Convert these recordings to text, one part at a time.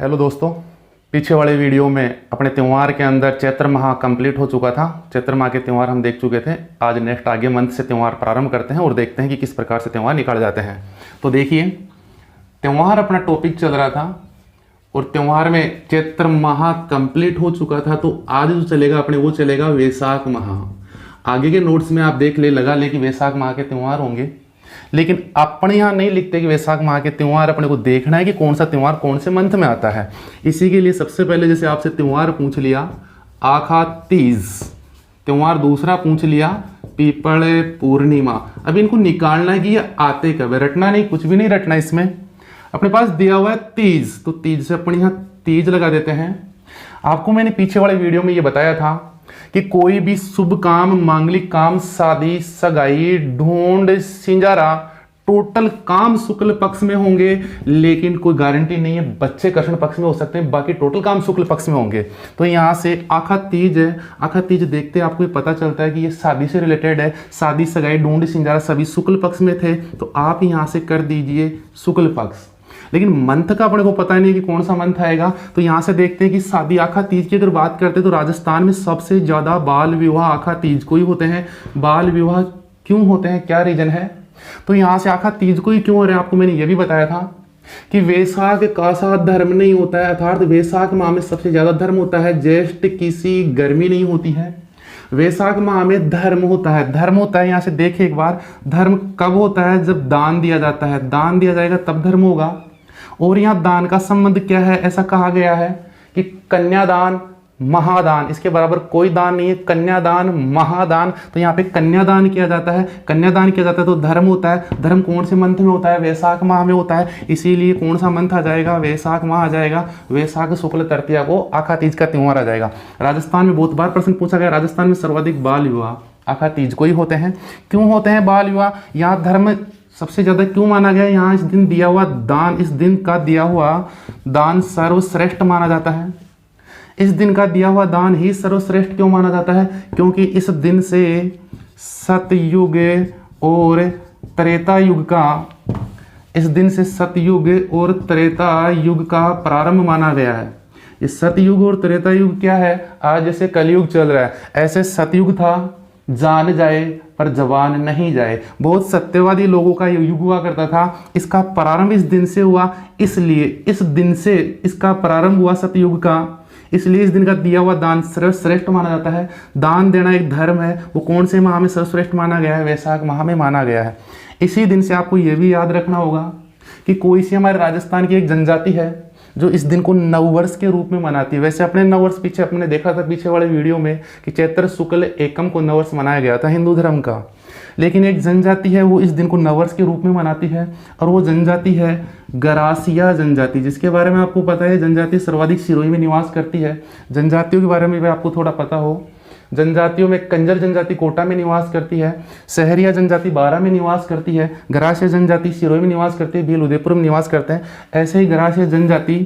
Hello दोस्तों, पीछे वाले वीडियो में अपने त्यौहार के अंदर चैत्र माह कंप्लीट हो चुका था। चैत्र माह के त्यौहार हम देख चुके थे। आज नेक्स्ट आगे मंथ से त्यौहार प्रारंभ करते हैं और देखते हैं कि किस प्रकार से त्यौहार निकाले जाते हैं। तो देखिए, त्यौहार अपना टॉपिक चल रहा था और त्यौहार में चैत्र माह कंप्लीट हो चुका था। तो आज जो चलेगा अपने वो चलेगा वैशाख माह। आगे के नोट्स में आप देख ले, लगा ले कि वैशाख माह के त्यौहार होंगे, लेकिन अपने यहाँ नहीं लिखते कि वैशाख माह के त्यौहार। अपने को देखना है कि कौन सा त्यौहार कौन से मंथ में आता है। इसी के लिए सबसे पहले जैसे आपसे त्यौहार पूछ लिया आखा तीज, त्यौहार दूसरा पूछ लिया पीपल पूर्णिमा। अब इनको निकालना है कि ये आते कब है, रटना नहीं, कुछ भी नहीं रटना। इसमें अपने पास दिया हुआ है तीज, तो तीज से अपने यहाँ तीज लगा देते हैं। आपको मैंने पीछे वाले वीडियो में ये बताया था कि कोई भी शुभ काम, मांगलिक काम, शादी, सगाई, ढूंढ, सिंजारा, टोटल काम शुक्ल पक्ष में होंगे, लेकिन कोई गारंटी नहीं है बच्चे कृष्ण पक्ष में हो सकते हैं, बाकी टोटल काम शुक्ल पक्ष में होंगे। तो यहाँ से आखा तीज है, आखा तीज देखते आपको ये पता चलता है कि ये शादी से रिलेटेड है। शादी, सगाई, ढूंढ, सिंजारा सभी शुक्ल पक्ष में थे, तो आप यहाँ से कर दीजिए शुक्ल पक्ष। लेकिन मंथ का अपने को पता नहीं कि कौन सा मंथ आएगा। तो यहाँ से देखते हैं कि शादी आखा तीज की अगर बात करते हैं तो राजस्थान में सबसे ज़्यादा बाल विवाह आखा तीज को ही होते हैं। बाल विवाह क्यों होते हैं, क्या रीजन है? तो यहाँ से आखा तीज को ही क्यों हो रहे हैं, आपको मैंने ये भी बताया था कि वैशाख का सा धर्म नहीं होता है, अर्थात वैशाख माह में सबसे ज़्यादा धर्म होता है। ज्येष्ठ किसी गर्मी नहीं होती है, वैशाख माह में धर्म होता है। धर्म होता है, यहाँ से देखिए एक बार, धर्म कब होता है? जब दान दिया जाता है। दान दिया जाएगा तब धर्म होगा। और यहाँ दान का संबंध क्या है? ऐसा कहा गया है कि कन्यादान, महादान, इसके बराबर कोई दान नहीं है। कन्यादान, महादान, तो यहाँ पे कन्यादान किया जाता है। कन्यादान किया जाता है तो धर्म होता है। धर्म कौन से मंथ में होता है? वैशाख माह में होता है। इसीलिए कौन सा मंथ आ जाएगा? वैशाख माह आ जाएगा। वैशाख शुक्ल तृतीया को आखा तीज का त्यौहार आ जाएगा। राजस्थान में बहुत बार प्रश्न पूछा गया, राजस्थान में सर्वाधिक बाल विवाह आखा तीज को ही होते हैं। क्यों होते हैं बाल विवाह? यहाँ धर्म सबसे ज्यादा क्यों माना गया? यहाँ इस दिन दिया हुआ दान, इस दिन का दिया हुआ दान सर्वश्रेष्ठ माना जाता है। इस दिन का दिया हुआ दान ही सर्वश्रेष्ठ क्यों माना जाता है? क्योंकि इस दिन से सतयुग और त्रेता युग का, इस दिन से सतयुग और त्रेता युग का प्रारंभ माना गया है। ये सतयुग और त्रेता युग क्या है? आज जैसे कलयुग चल रहा है, ऐसे सतयुग था, जान जाए पर जवान नहीं जाए। बहुत सत्यवादी लोगों का युग हुआ करता था। इसका प्रारंभ इस दिन से हुआ, इसलिए इस दिन से इसका प्रारंभ हुआ सतयुग का, इसलिए इस दिन का दिया हुआ दान सर्वश्रेष्ठ माना जाता है। दान देना एक धर्म है। वो कौन से माह में सर्वश्रेष्ठ माना गया है? वैशाख माह में माना गया है। इसी दिन से आपको यह भी याद रखना होगा कि कोई सी हमारे राजस्थान की एक जनजाति है जो इस दिन को नववर्ष के रूप में मनाती है। वैसे अपने नववर्ष पीछे अपने देखा था पीछे वाले वीडियो में कि चैत्र शुक्ल एकम को नववर्ष मनाया गया था हिंदू धर्म का, लेकिन एक जनजाति है वो इस दिन को नववर्ष के रूप में मनाती है, और वो जनजाति है गरासिया जनजाति, जिसके बारे में आपको पता है। जनजाति सर्वाधिक सिरोही में निवास करती है। जनजातियों के बारे में भी आपको थोड़ा पता हो। जनजातियों में कंजर जनजाति कोटा में निवास करती है, सहरिया जनजाति बारा में निवास करती है, गरासिया जनजाति सिरोही में निवास करती है, भील उदयपुर में निवास करते हैं। ऐसे ही गरासिया जनजाति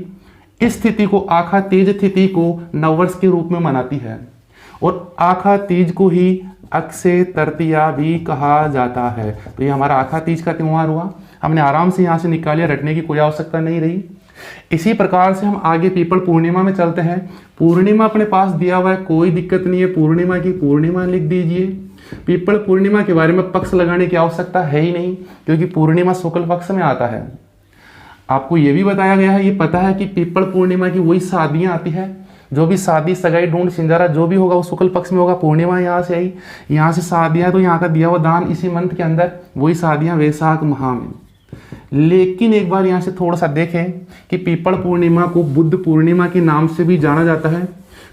इस तिथि को, आखा तीज तिथि को नववर्ष के रूप में मनाती है, और आखा तीज को ही अक्षय तृतीया भी कहा जाता है। तो ये हमारा आखा तीज का त्यौहार हुआ। हमने आराम से यहाँ से निकालिया, रटने की कोई आवश्यकता नहीं रही। इसी प्रकार से हम आगे पीपल पूर्णिमा में चलते हैं। पूर्णिमा अपने पास दिया हुआ है, कोई दिक्कत नहीं है। पूर्णिमा की पूर्णिमा लिख दीजिए। पीपल पूर्णिमा के बारे में पक्ष लगाने की आवश्यकता है ही नहीं, क्योंकि पूर्णिमा शुक्ल पक्ष में आता है। आपको ये भी बताया गया है, ये पता है कि पीपल पूर्णिमा की वही शादियां आती है, जो भी शादी, सगाई, ढूंढ, सिंजारा जो भी होगा वो शुक्ल पक्ष में होगा। पूर्णिमा यहाँ से आई, यहाँ से शादियाँ, तो यहाँ का दिया हुआ दान इसी मंथ के अंदर, वही शादियाँ वैशाख माह में। लेकिन एक बार यहाँ से थोड़ा सा देखें कि पीपल पूर्णिमा को बुद्ध पूर्णिमा के नाम से भी जाना जाता है।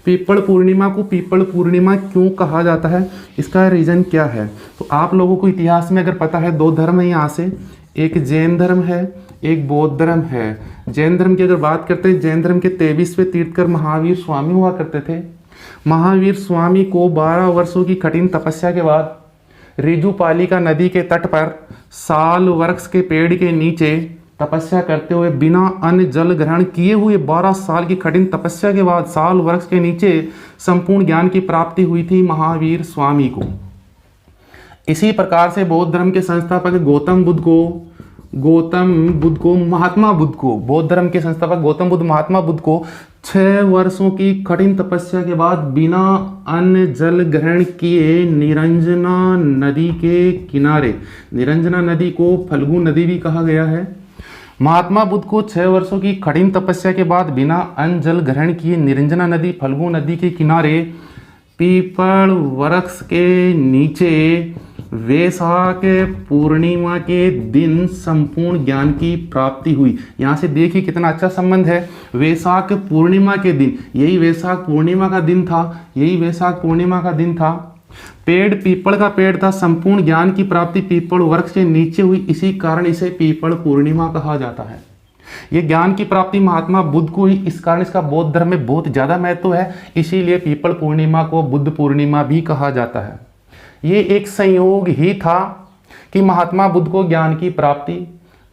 पीपल पूर्णिमा को पीपल पूर्णिमा क्यों कहा जाता है, इसका रीजन क्या है? तो आप लोगों को इतिहास में अगर पता है, दो धर्म है यहाँ से, एक जैन धर्म है, एक बौद्ध धर्म है। जैन धर्म की अगर बात करते हैं, जैन धर्म के 23वें तीर्थकर महावीर स्वामी हुआ करते थे। महावीर स्वामी को 12 वर्षों की कठिन तपस्या के बाद रिजुपालिका नदी के तट पर साल वृक्ष के पेड़ के नीचे तपस्या करते हुए, बिना अन्न जल ग्रहण किए हुए 12 साल की कठिन तपस्या के बाद साल वृक्ष के नीचे संपूर्ण ज्ञान की प्राप्ति हुई थी महावीर स्वामी को। इसी प्रकार से बौद्ध धर्म के संस्थापक गौतम बुद्ध को गौतम बुद्ध को, महात्मा बुद्ध को, बौद्ध धर्म के संस्थापक गौतम बुद्ध महात्मा बुद्ध को 6 वर्षों की कठिन तपस्या के बाद बिना अन्न जल ग्रहण किए निरंजना नदी के किनारे, निरंजना नदी को फल्गु नदी भी कहा गया है, महात्मा बुद्ध को 6 वर्षों की कठिन तपस्या के बाद बिना अन्न जल ग्रहण किए निरंजना नदी फल्गु नदी के किनारे पीपल वृक्ष के नीचे वैशाख पूर्णिमा के दिन संपूर्ण ज्ञान की प्राप्ति हुई। यहाँ से देखिए कितना अच्छा संबंध है। वैशाख पूर्णिमा के दिन, यही वैशाख पूर्णिमा का दिन था, यही वैशाख पूर्णिमा का दिन था। पेड़ पीपल का पेड़ था, संपूर्ण ज्ञान की प्राप्ति पीपल वृक्ष के नीचे हुई, इसी कारण इसे पीपल पूर्णिमा कहा जाता है। ये ज्ञान की प्राप्ति महात्मा बुद्ध को ही, इस कारण इसका बौद्ध धर्म में बहुत ज़्यादा महत्व है, इसीलिए पीपल पूर्णिमा को बुद्ध पूर्णिमा भी कहा जाता है। ये एक संयोग ही था कि महात्मा बुद्ध को ज्ञान की प्राप्ति,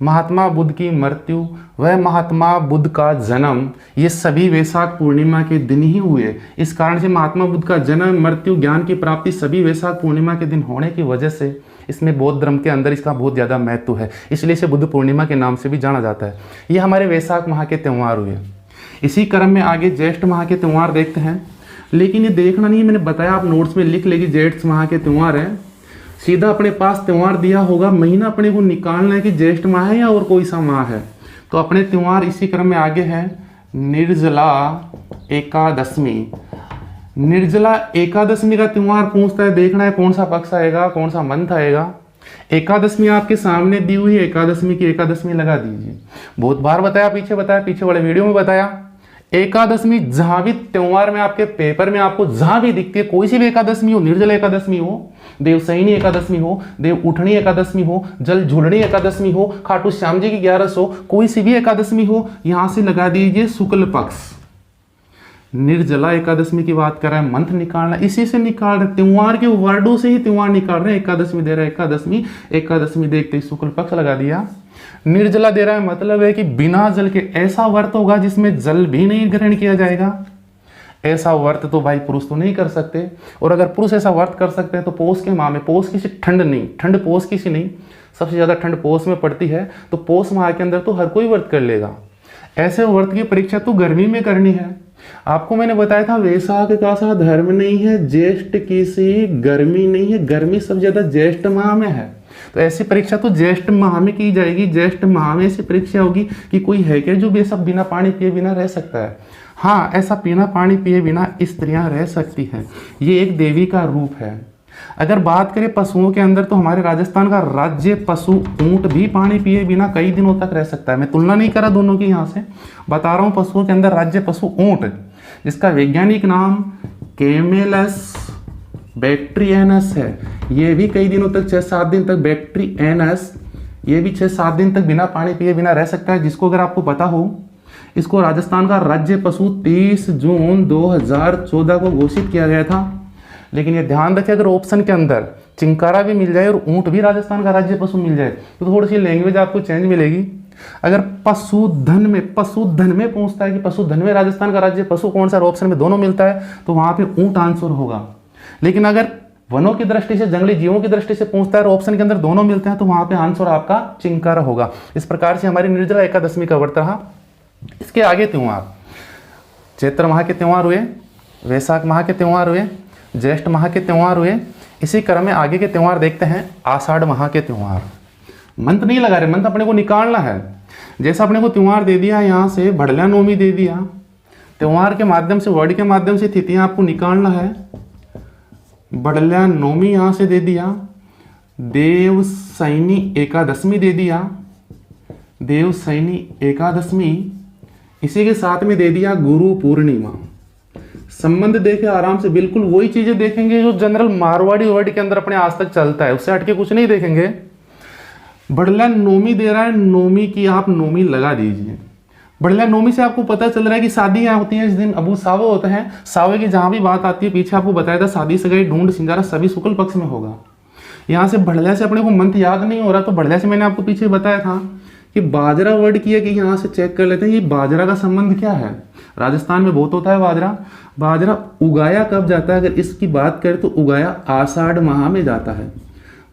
महात्मा बुद्ध की मृत्यु व महात्मा बुद्ध का जन्म, ये सभी वैशाख पूर्णिमा के दिन ही हुए। इस कारण से महात्मा बुद्ध का जन्म, मृत्यु, ज्ञान की प्राप्ति सभी वैशाख पूर्णिमा के दिन होने की वजह से इसमें बौद्ध धर्म के अंदर इसका बहुत ज़्यादा महत्व है, इसलिए इसे बुद्ध पूर्णिमा के नाम से भी जाना जाता है। ये हमारे वैशाख माह के त्यौहार हुए। इसी क्रम में आगे ज्येष्ठ माह के त्यौहार देखते हैं, लेकिन ये देखना नहीं, मैंने बताया आप नोट्स में लिख लेगी ज्येष्ठ माह के त्यौहार है। सीधा अपने पास त्यौहार दिया होगा, महीना अपने को निकालना है कि ज्येष्ठ माह है या और कोई सा माह है। तो अपने त्यौहार इसी क्रम में आगे है। निर्जला एकादशमी, निर्जला एकादशमी का त्यौहार पूछता है, देखना है कौन सा पक्ष आएगा, कौन सा मंथ आएगा। एकादशमी आपके सामने दी हुई है, एकादशमी की एकादशमी लगा दीजिए। बहुत बार बताया, पीछे वाले वीडियो में बताया। एकादशमी जहां भी त्यौहार में आपके पेपर में आपको जहां भी दिखती है, कोई सी भी एकादशमी हो, निर्जला एकादशमी हो, देवसैनी एकादशमी हो, देव उठनी एकादशमी हो, जल झूलनी एकादशमी हो, खाटू श्याम जी की 11 हो, कोई सी भी एकादशमी हो, यहां से लगा दीजिए शुक्ल पक्ष। निर्जला एकादशमी की बात कर रहे हैं, मंथ निकालना, इसी से निकाल रहे, त्यौहार के वर्डों से ही त्यौहार निकाल रहे हैं। एकादशमी दे रहा है, एकादशमी, एकादशमी देखते ही शुक्ल पक्ष लगा दिया। निर्जला दे रहा है, मतलब है कि बिना जल के, ऐसा व्रत होगा जिसमें जल भी नहीं ग्रहण किया जाएगा। ऐसा व्रत तो भाई पुरुष तो नहीं कर सकते, और अगर पुरुष ऐसा व्रत कर सकते हैं तो पोष के माह में, पोष की सी ठंड नहीं, ठंड पोष की सी नहीं, सबसे ज्यादा ठंड पोष में पड़ती है, तो पोष माह के अंदर तो हर कोई व्रत कर लेगा। ऐसे व्रत की परीक्षा तो गर्मी में करनी है। आपको मैंने बताया था वैशाख का सा धर्म नहीं है, ज्येष्ठ की सी गर्मी नहीं है, गर्मी सबसे ज्यादा ज्येष्ठ माह में है। तो ऐसी परीक्षा तो ज्येष्ठ माह में की जाएगी। ज्येष्ठ माह में ऐसी परीक्षा होगी कि कोई है क्या जो भी सब बिना पानी पिए बिना रह सकता है। हाँ, ऐसा बिना पानी पिए बिना स्त्रियां रह सकती हैं, ये एक देवी का रूप है। अगर बात करें पशुओं के अंदर, तो हमारे राजस्थान का राज्य पशु ऊंट भी पानी पिए बिना कई दिनों तक रह सकता है। मैं तुलना नहीं करा दोनों की, यहाँ से बता रहा हूँ। पशुओं के अंदर राज्य पशु ऊंट, जिसका वैज्ञानिक नाम कैमेलस बैक्ट्रियनस है, ये भी कई दिनों तक, 6-7 दिन तक, बैक्ट्रियनस ये भी 6-7 दिन तक बिना पानी पिए बिना रह सकता है। जिसको अगर आपको पता हो, इसको राजस्थान का राज्य पशु 30 जून 2014 को घोषित किया गया था। लेकिन ये ध्यान रखें, अगर ऑप्शन के अंदर चिंकारा भी मिल जाए और ऊंट भी राजस्थान का राज्य पशु मिल जाए तो थोड़ी सी लैंग्वेज आपको चेंज मिलेगी। अगर पशुधन में पूछता है कि पशुधन में राजस्थान का राज्य पशु कौन सा, ऑप्शन में दोनों मिलता है, तो वहां पे ऊंट आंसर होगा। लेकिन अगर वनों की दृष्टि से, जंगली जीवों की दृष्टि से पूछता है और ऑप्शन के अंदर दोनों मिलते हैं, तो वहां पे आंसर आपका चिंकारा होगा। इस प्रकार से हमारी निर्जला एकादशमी का व्रत रहा। इसके आगे त्यौहार, चैत्र माह के त्यौहार हुए, वैशाख माह के त्यौहार हुए, ज्येष्ठ माह के त्यौहार हुए। इसी क्रम में आगे के त्यौहार देखते हैं, आषाढ़ माह के त्यौहार। मंत्र नहीं लगा रहे, मंत्र अपने को निकालना है। जैसा अपने को त्यौहार दे दिया, यहाँ से भड़ला नवमी दे दिया, त्यौहार के माध्यम से, वर्ड के माध्यम से तिथियां आपको निकालना है। बड़ला नवमी यहाँ से दे दिया, देवसैनी एकादशमी दे दिया, देवसैनी एकादशमी, इसी के साथ में दे दिया गुरु पूर्णिमा। संबंध देखे आराम से, बिल्कुल वही चीजें देखेंगे जो जनरल मारवाड़ी वर्ड के अंदर अपने आज तक चलता है, उससे हटके कुछ नहीं देखेंगे। बड़ला नवमी दे रहा है, नवमी की आप नवमी लगा दीजिए। बड़ला नवमी से आपको पता चल रहा है कि शादी यहाँ होती है, इस दिन अबू सावे होते हैं। सावे की जहाँ भी बात आती है, पीछे आपको बताया था शादी सगाई ढूंढ सिंगारा सभी शुक्ल पक्ष में होगा। यहाँ से बढ़ला से अपने को मंथ याद नहीं हो रहा, तो बढ़ला से मैंने आपको पीछे बताया था कि बाजरा वर्ड किया कि यहाँ से चेक कर लेते हैं ये बाजरा का संबंध क्या है। राजस्थान में बहुत होता है बाजरा। बाजरा उगाया कब जाता है, अगर इसकी बात करें तो उगाया आषाढ़ माह में जाता है।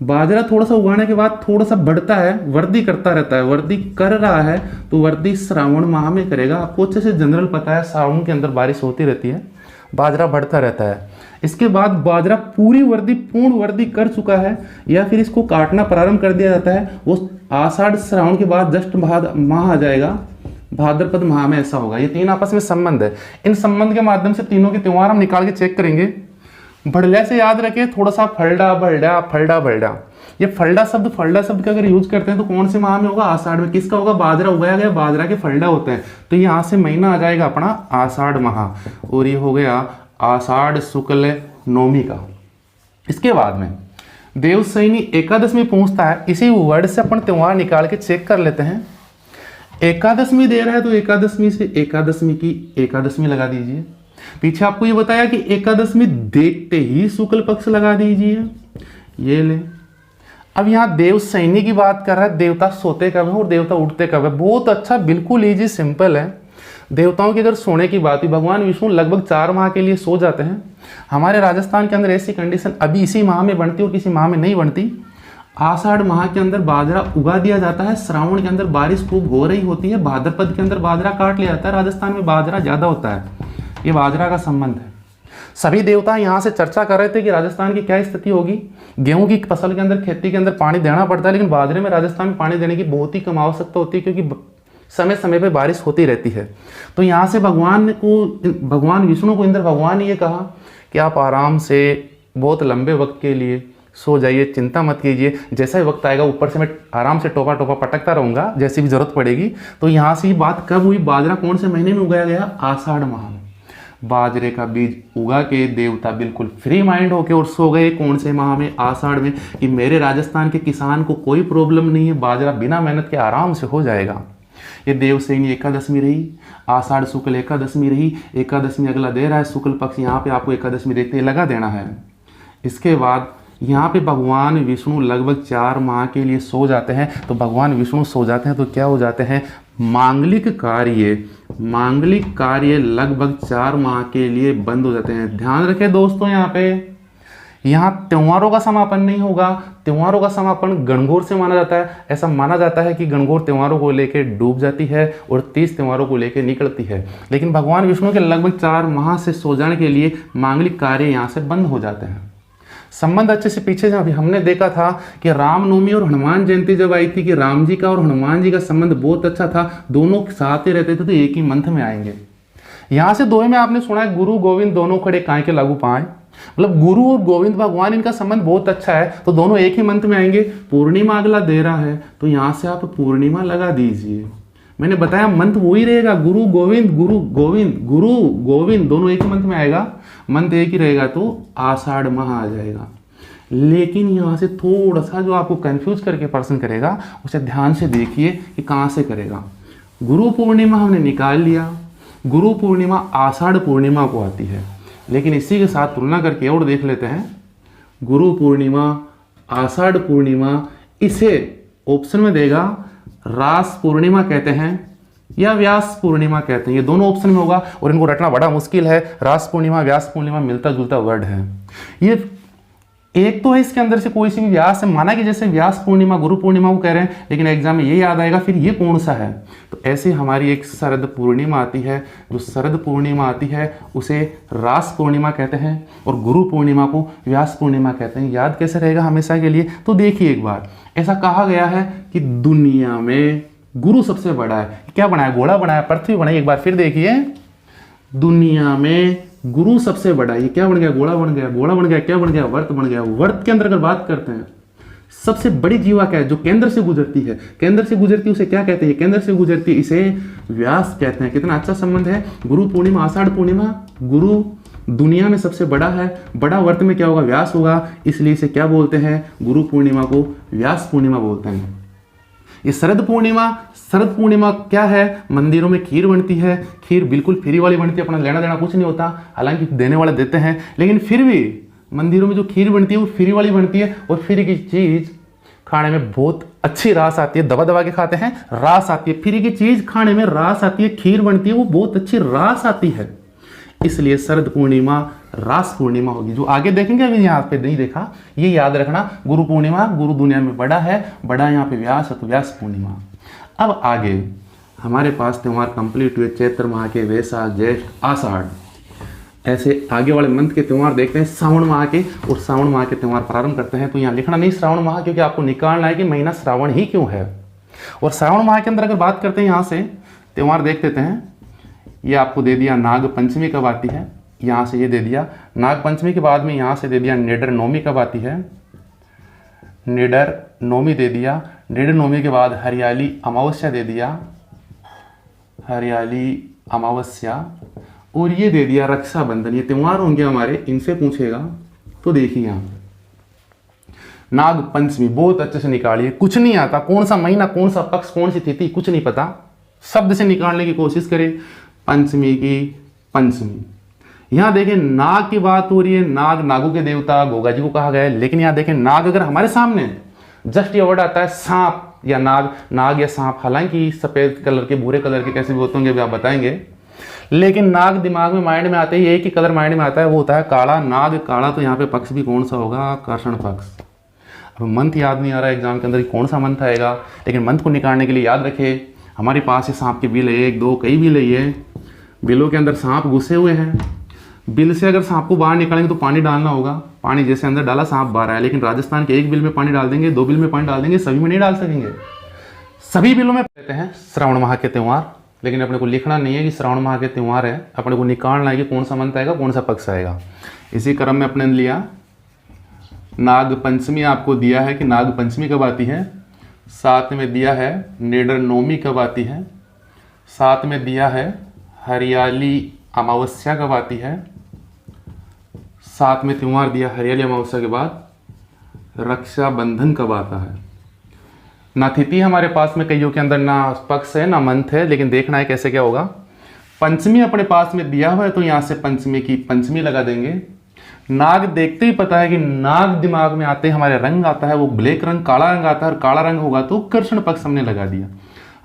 बाजरा थोड़ा सा उगाने के बाद थोड़ा सा बढ़ता है, वृद्धि करता रहता है, वृद्धि कर रहा है तो वृद्धि श्रावण माह में करेगा। आपको अच्छे से जनरल पता है सावन के अंदर बारिश होती रहती है, बाजरा बढ़ता रहता है। इसके बाद बाजरा पूरी वृद्धि पूर्ण वृद्धि कर चुका है या फिर इसको काटना प्रारंभ कर दिया जाता है, वो आषाढ़ श्रावण के बाद जस्ट माह आ जाएगा, भाद्रपद माह में ऐसा होगा। ये तीन आपस में संबंध है, इन संबंध के माध्यम से तीनों के त्योहार हम निकाल के चेक करेंगे। भड़ल्या से याद रखें थोड़ा सा, फलडा बलडा फलडा बलडा, ये फलडा शब्द का अगर यूज करते हैं तो कौन से माह में होगा? आषाढ़ में। किसका होगा? बाजरा उगाया गया, बाजरा के फलडा होते हैं, तो यहाँ से महीना आ जाएगा अपना आषाढ़ माह, और ये हो गया आषाढ़ शुक्ल नवमी का। इसके बाद में देवशयनी एकादशमी पहुंचता है। इसी वर्ड से अपन त्योहार निकाल के चेक कर लेते हैं। एकादशमी दे रहा है तो एकादशमी से एकादशमी की एकादशमी लगा दीजिए। पीछे आपको ये बताया कि एकादशमी देखते ही शुक्ल पक्ष लगा दीजिए, ये ले। अब यहाँ देवशयनी की बात कर रहा है, देवता सोते कब है और देवता उठते कब है। बहुत अच्छा, बिल्कुल इजी सिंपल है। देवताओं की अगर सोने की बात हुई, भगवान विष्णु लगभग 4 माह के लिए सो जाते हैं। हमारे राजस्थान के अंदर ऐसी कंडीशन अभी इसी माह में बनती और किसी माह में नहीं बनती। आषाढ़ माह के अंदर बाजरा उगा दिया जाता है, श्रावण के अंदर बारिश खूब हो रही होती है, भाद्रपद के अंदर बाजरा काट लिया जाता है। राजस्थान में बाजरा ज्यादा होता है, ये बाजरा का संबंध है। सभी देवता यहाँ से चर्चा कर रहे थे कि राजस्थान की क्या स्थिति होगी। गेहूं की फसल के अंदर, खेती के अंदर पानी देना पड़ता है, लेकिन बाजरे में राजस्थान में पानी देने की बहुत ही कम आवश्यकता होती है, क्योंकि समय समय पे बारिश होती रहती है। तो यहाँ से भगवान विष्णु को इंद्र भगवान ने ये कहा कि आप आराम से बहुत लंबे वक्त के लिए सो जाइए, चिंता मत कीजिए, जैसा ही वक्त आएगा ऊपर से मैं आराम से टोपा टोपा पटकता रहूंगा जैसी भी जरूरत पड़ेगी। तो यहाँ से ये बात कब हुई? बाजरा कौन से महीने में उगाया गया? आषाढ़ माह में। बाजरे का बीज उगा के देवता बिल्कुल फ्री माइंड होके और सो गए। कौन से माह में? आषाढ़ में, कि मेरे राजस्थान के किसान को कोई प्रॉब्लम नहीं है, बाजरा बिना मेहनत के आराम से हो जाएगा। ये देवशयनी एकादशमी रही, आषाढ़ शुक्ल एकादशमी रही, एकादशमी अगला दे रहा है शुक्ल पक्ष, यहाँ पे आपको एकादशमी देखते लगा देना है। इसके बाद यहाँ पे भगवान विष्णु लगभग 4 माह के लिए सो जाते हैं। तो भगवान विष्णु सो जाते हैं तो क्या हो जाते हैं? मांगलिक कार्य लगभग 4 माह के लिए बंद हो जाते हैं। ध्यान रखें दोस्तों, यहाँ त्योहारों का समापन नहीं होगा। त्योहारों का समापन गणगौर से माना जाता है। ऐसा माना जाता है कि गणगौर त्योहारों को लेकर डूब जाती है और 30 त्योहारों को लेकर निकलती है, लेकिन भगवान विष्णु के लगभग 4 माह से सो जाने के लिए मांगलिक कार्य यहाँ से बंद हो जाते हैं। संबंध अच्छे से पीछे जब हमने देखा था कि रामनवमी और हनुमान जयंती जब आई थी कि राम जी का और हनुमान जी का संबंध बहुत अच्छा था, दोनों साथ ही रहते थे, तो एक ही मंथ में आएंगे। यहाँ से दोहे में आपने सुना है गुरु गोविंद दोनों खड़े काहे के लागू पाए, मतलब गुरु और गोविंद भगवान इनका संबंध बहुत अच्छा है, तो दोनों एक ही मंथ में आएंगे। पूर्णिमा अगला दे रहा है तो यहाँ से आप पूर्णिमा लगा दीजिए। मैंने बताया मंथ वो ही रहेगा, गुरु गोविंद दोनों एक ही मंथ में आएगा, मंथ एक ही रहेगा, तो आषाढ़ माह आ जाएगा। लेकिन यहाँ से थोड़ा सा जो आपको कंफ्यूज करके प्रश्न करेगा उसे ध्यान से देखिए कि कहाँ से करेगा। गुरु पूर्णिमा हमने निकाल लिया, गुरु पूर्णिमा आषाढ़ पूर्णिमा को आती है, लेकिन इसी के साथ तुलना करके और देख लेते हैं। गुरु पूर्णिमा, आषाढ़ पूर्णिमा, इसे ऑप्शन में देगा रास पूर्णिमा कहते हैं या व्यास पूर्णिमा कहते हैं, ये दोनों ऑप्शन में होगा और इनको रटना बड़ा मुश्किल है। रास पूर्णिमा व्यास पूर्णिमा मिलता जुलता वर्ड है। ये एक तो है इसके अंदर से कोई सी भी व्यास है, माना कि जैसे व्यास पूर्णिमा गुरु पूर्णिमा को कह रहे हैं, लेकिन एग्जाम में ये याद आएगा फिर ये कौन सा है। तो ऐसे हमारी एक शरद पूर्णिमा आती है, जो शरद पूर्णिमा आती है उसे रास पूर्णिमा कहते हैं और गुरु पूर्णिमा को व्यास पूर्णिमा कहते हैं। याद कैसे रहेगा हमेशा के लिए? तो देखिए एक बार, ऐसा कहा गया है कि दुनिया में गुरु सबसे बड़ा है। क्या बनाया? घोड़ा बनाया, पृथ्वी बनाई। एक बार फिर देखिए, दुनिया में गुरु सबसे बड़ा, ये क्या बन गया? घोड़ा बन गया। घोड़ा बन गया, क्या बन गया? वर्त बन गया। वर्त के अंदर अगर बात करते हैं, सबसे बड़ी जीवा क्या है? जो केंद्र से गुजरती है। केंद्र से गुजरती है उसे क्या कहते हैं? केंद्र से गुजरती है इसे व्यास कहते हैं। कितना अच्छा संबंध है। गुरु पूर्णिमा, आषाढ़ पूर्णिमा, गुरु दुनिया में सबसे बड़ा है, बड़ा वर्त में क्या होगा? व्यास होगा, इसलिए इसे क्या बोलते हैं? गुरु पूर्णिमा को व्यास पूर्णिमा बोलते हैं। ये शरद पूर्णिमा क्या है? मंदिरों में खीर बनती है, खीर बिल्कुल फ्री वाली बनती है, अपना लेना देना कुछ नहीं होता, हालांकि देने वाले देते हैं, लेकिन फिर भी मंदिरों में जो खीर बनती है वो फ्री वाली बनती है और फ्री की चीज खाने में बहुत अच्छी रास आती है। दबा दबा के खाते हैं, रास आती है। फ्री की चीज खाने में रास आती है, खीर बनती है वो बहुत अच्छी रास आती है। इसलिए शरद पूर्णिमा रास पूर्णिमा होगी। जो आगे देखेंगे अभी यहाँ पे नहीं देखा, ये याद रखना। गुरु पूर्णिमा, गुरु दुनिया में बड़ा है, बड़ा यहाँ पे व्यास है तो व्यास पूर्णिमा। अब आगे हमारे पास त्यौहार कंप्लीट हुए, चैत्र माह के, वैशाख, ज्येष्ठ, आषाढ़, ऐसे आगे वाले मंथ के त्यौहार देखते हैं श्रावण माह के, और श्रावण माह के त्यौहार प्रारंभ करते हैं। तो यहाँ लिखना नहीं श्रावण माह, क्योंकि आपको निकालना है कि महीना श्रावण ही क्यों है। और श्रावण माह के अंदर अगर बात करते हैं, यहाँ से त्यौहार देख लेते हैं। ये आपको दे दिया नाग पंचमी कब आती है, यहाँ से ये दे दिया नाग पंचमी के बाद में यहाँ से दे दिया निडर नौमी कब आती है, निडर नौमी दे दिया। निडर नौमी के बाद हरियाली अमावस्या दे दिया, हरियाली अमावस्या, और ये दे दिया रक्षाबंधन। ये त्यौहार होंगे हमारे, इनसे पूछेगा तो देखिए यहाँ नाग पंचमी बहुत अच्छे से निकालिए। कुछ नहीं आता, कौन सा महीना, कौन सा पक्ष, कौन सी तिथि, कुछ नहीं पता, शब्द से निकालने की कोशिश करें। पंचमी की पंचमी, यहाँ देखें नाग की बात हो रही है। नाग, नागों के देवता गोगा जी को कहा गया है। लेकिन यहाँ देखें नाग अगर हमारे सामने जस्ट ये वर्ड आता है सांप या नाग, नाग या सांप, हालांकि सफेद कलर के, भूरे कलर के कैसे भी होते होंगे आप बताएंगे, लेकिन नाग दिमाग में, माइंड में आते ही एक ही कलर माइंड में आता है, वो होता है काला। नाग काला, तो यहाँ पे पक्ष भी कौन सा होगा, कृष्ण पक्ष। अब मंथ याद नहीं आ रहा है एग्जाम के अंदर कौन सा मंथ आएगा, लेकिन मंथ को निकालने के लिए याद रखे हमारे पास ये सांप के बिल है, 1 2 कई बिल है। ये बिलों के अंदर सांप घुसे हुए हैं। बिल से अगर सांप को बाहर निकालेंगे तो पानी डालना होगा, पानी जैसे अंदर डाला सांप बाहर आया। लेकिन राजस्थान के एक बिल में पानी डाल देंगे, 2 बिल में पानी डाल देंगे, सभी में नहीं डाल सकेंगे। सभी बिलों में कहते हैं श्रावण माह के त्यौहार, लेकिन अपने को लिखना नहीं है कि श्रावण माह के त्यौहार है, अपने को निकालना है कि कौन सा मंथ आएगा, कौन सा पक्ष आएगा। इसी क्रम में अपने लिया नाग पंचमी, आपको दिया है कि नाग पंचमी कब आती है, साथ में दिया है निडर नौमी कब आती है, साथ में दिया है हरियाली अमावस्या कब आती है, साथ में त्यौहार दिया हरियाली अमावस्या के बाद रक्षाबंधन कब आता है। ना तिथि हमारे पास में कईयों के अंदर, ना पक्ष है ना मंथ है, लेकिन देखना है कैसे क्या होगा। पंचमी अपने पास में दिया हुआ है तो यहाँ से पंचमी की पंचमी लगा देंगे। नाग देखते ही पता है कि नाग दिमाग में आते हमारे रंग आता है, वो ब्लैक रंग, काला रंग आता है, और काला रंग होगा तो कृष्ण पक्ष हमने लगा दिया।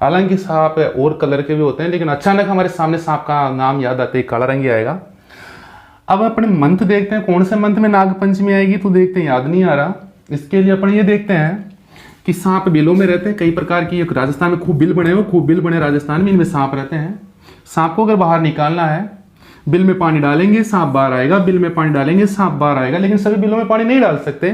हालांकि सांप और कलर के भी होते हैं, लेकिन अचानक हमारे सामने सांप का नाम याद आते ही काला रंग ही आएगा। अब अपने मंथ देखते हैं, कौन से मंथ में नाग पंचमी आएगी, तो देखते हैं, याद नहीं आ रहा। इसके लिए अपने ये देखते हैं कि सांप बिलों में रहते हैं कई प्रकार की। राजस्थान में खूब बिल बने हुए, खूब बिल बने राजस्थान में, इनमें सांप रहते हैं। सांप को अगर बाहर निकालना है, बिल में पानी डालेंगे सांप बाहर आएगा, बिल में पानी डालेंगे सांप बाहर आएगा। लेकिन सभी बिलों में पानी नहीं डाल सकते,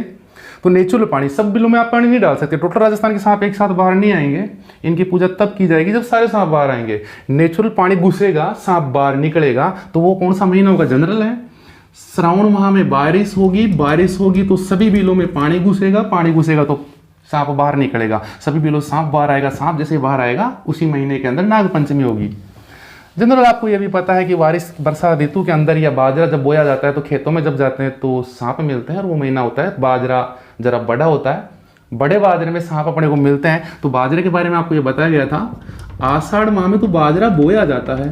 तो नेचुरल पानी, सब बिलों में आप पानी नहीं डाल सकते। टोटल राजस्थान के सांप एक साथ बाहर नहीं आएंगे। इनकी पूजा तब की जाएगी जब सारे सांप बाहर आएंगे। नेचुरल पानी घुसेगा, सांप बाहर निकलेगा, तो वो कौन सा महीना होगा, जनरल है। श्रावण माह में बारिश होगी, बारिश होगी तो सभी बिलों में पानी घुसेगा, पानी घुसेगा तो सांप बाहर निकलेगा, सभी बिलों सांप बाहर आएगा। सांप जैसे बाहर आएगा उसी महीने के अंदर नाग पंचमी होगी। जनरल आपको यह भी पता है कि बारिश वर्षा ऋतु के अंदर या बाजरा जब बोया जाता है तो खेतों में जब जाते हैं तो सांप मिलते हैं, और वो महीना होता है बाजरा जरा बड़ा होता है। बड़े बाजरे में सांप अपने को मिलते हैं। तो बाजरे के बारे में आपको ये बताया गया था, आषाढ़ माह में तो बाजरा बोया जाता है,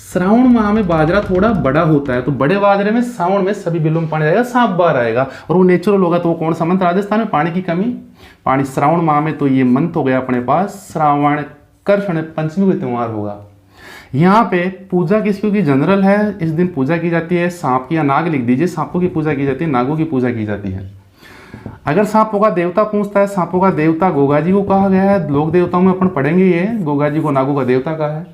श्रावण माह में बाजरा थोड़ा बड़ा होता है। तो बड़े बाजरे में श्रावण में सभी बिलों में पानी आएगा, सांप बाहर आएगा, और वो नेचुरल होगा। तो वो कौन सा मंथ राजस्थान में पानी की कमी, पानी श्रावण माह में, तो ये मंथ हो गया अपने पास श्रावण, कृष्ण पंचमी का त्यौहार होगा। यहाँ पे पूजा किसकी की जनरल है, इस दिन पूजा की जाती है सांप की, या नाग लिख दीजिए, सांपों की पूजा की जाती है, नागों की पूजा की जाती है। अगर सांपों का देवता पूछता है, सांपों का देवता गोगा जी को कहा गया है। लोक देवताओं में अपन पढ़ेंगे ये, गोगा जी को नागों का देवता कहा है।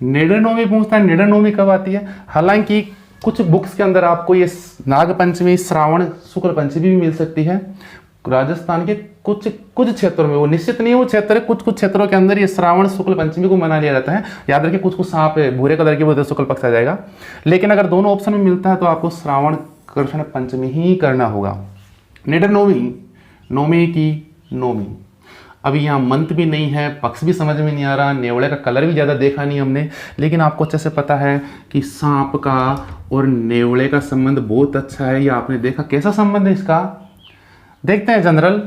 निडर नौमी पूछता है, निडर नौमी कब आती है। हालांकि कुछ बुक्स के अंदर आपको ये नाग पंचमी, श्रावण शुक्ल पंचमी भी मिल सकती है। राजस्थान के कुछ क्षेत्रों में, वो निश्चित नहीं है वो क्षेत्र, कुछ क्षेत्रों के अंदर ये श्रावण शुक्ल पंचमी को मना लिया जाता है। याद रखिए कुछ सांप भूरे कलर के बोलते शुक्ल पक्ष आ जाएगा। लेकिन अगर दोनों ऑप्शन में मिलता है तो आपको श्रावण कृष्ण पंचमी ही करना होगा। निडर नौमी, नौमी की नौमी। अभी यहाँ मंथ भी नहीं है, पक्ष भी समझ में नहीं आ रहा, नेवले का कलर भी ज़्यादा देखा नहीं हमने, लेकिन आपको अच्छे से पता है कि सांप का और नेवले का संबंध बहुत अच्छा है। ये आपने देखा, कैसा संबंध है इसका, देखते हैं जनरल।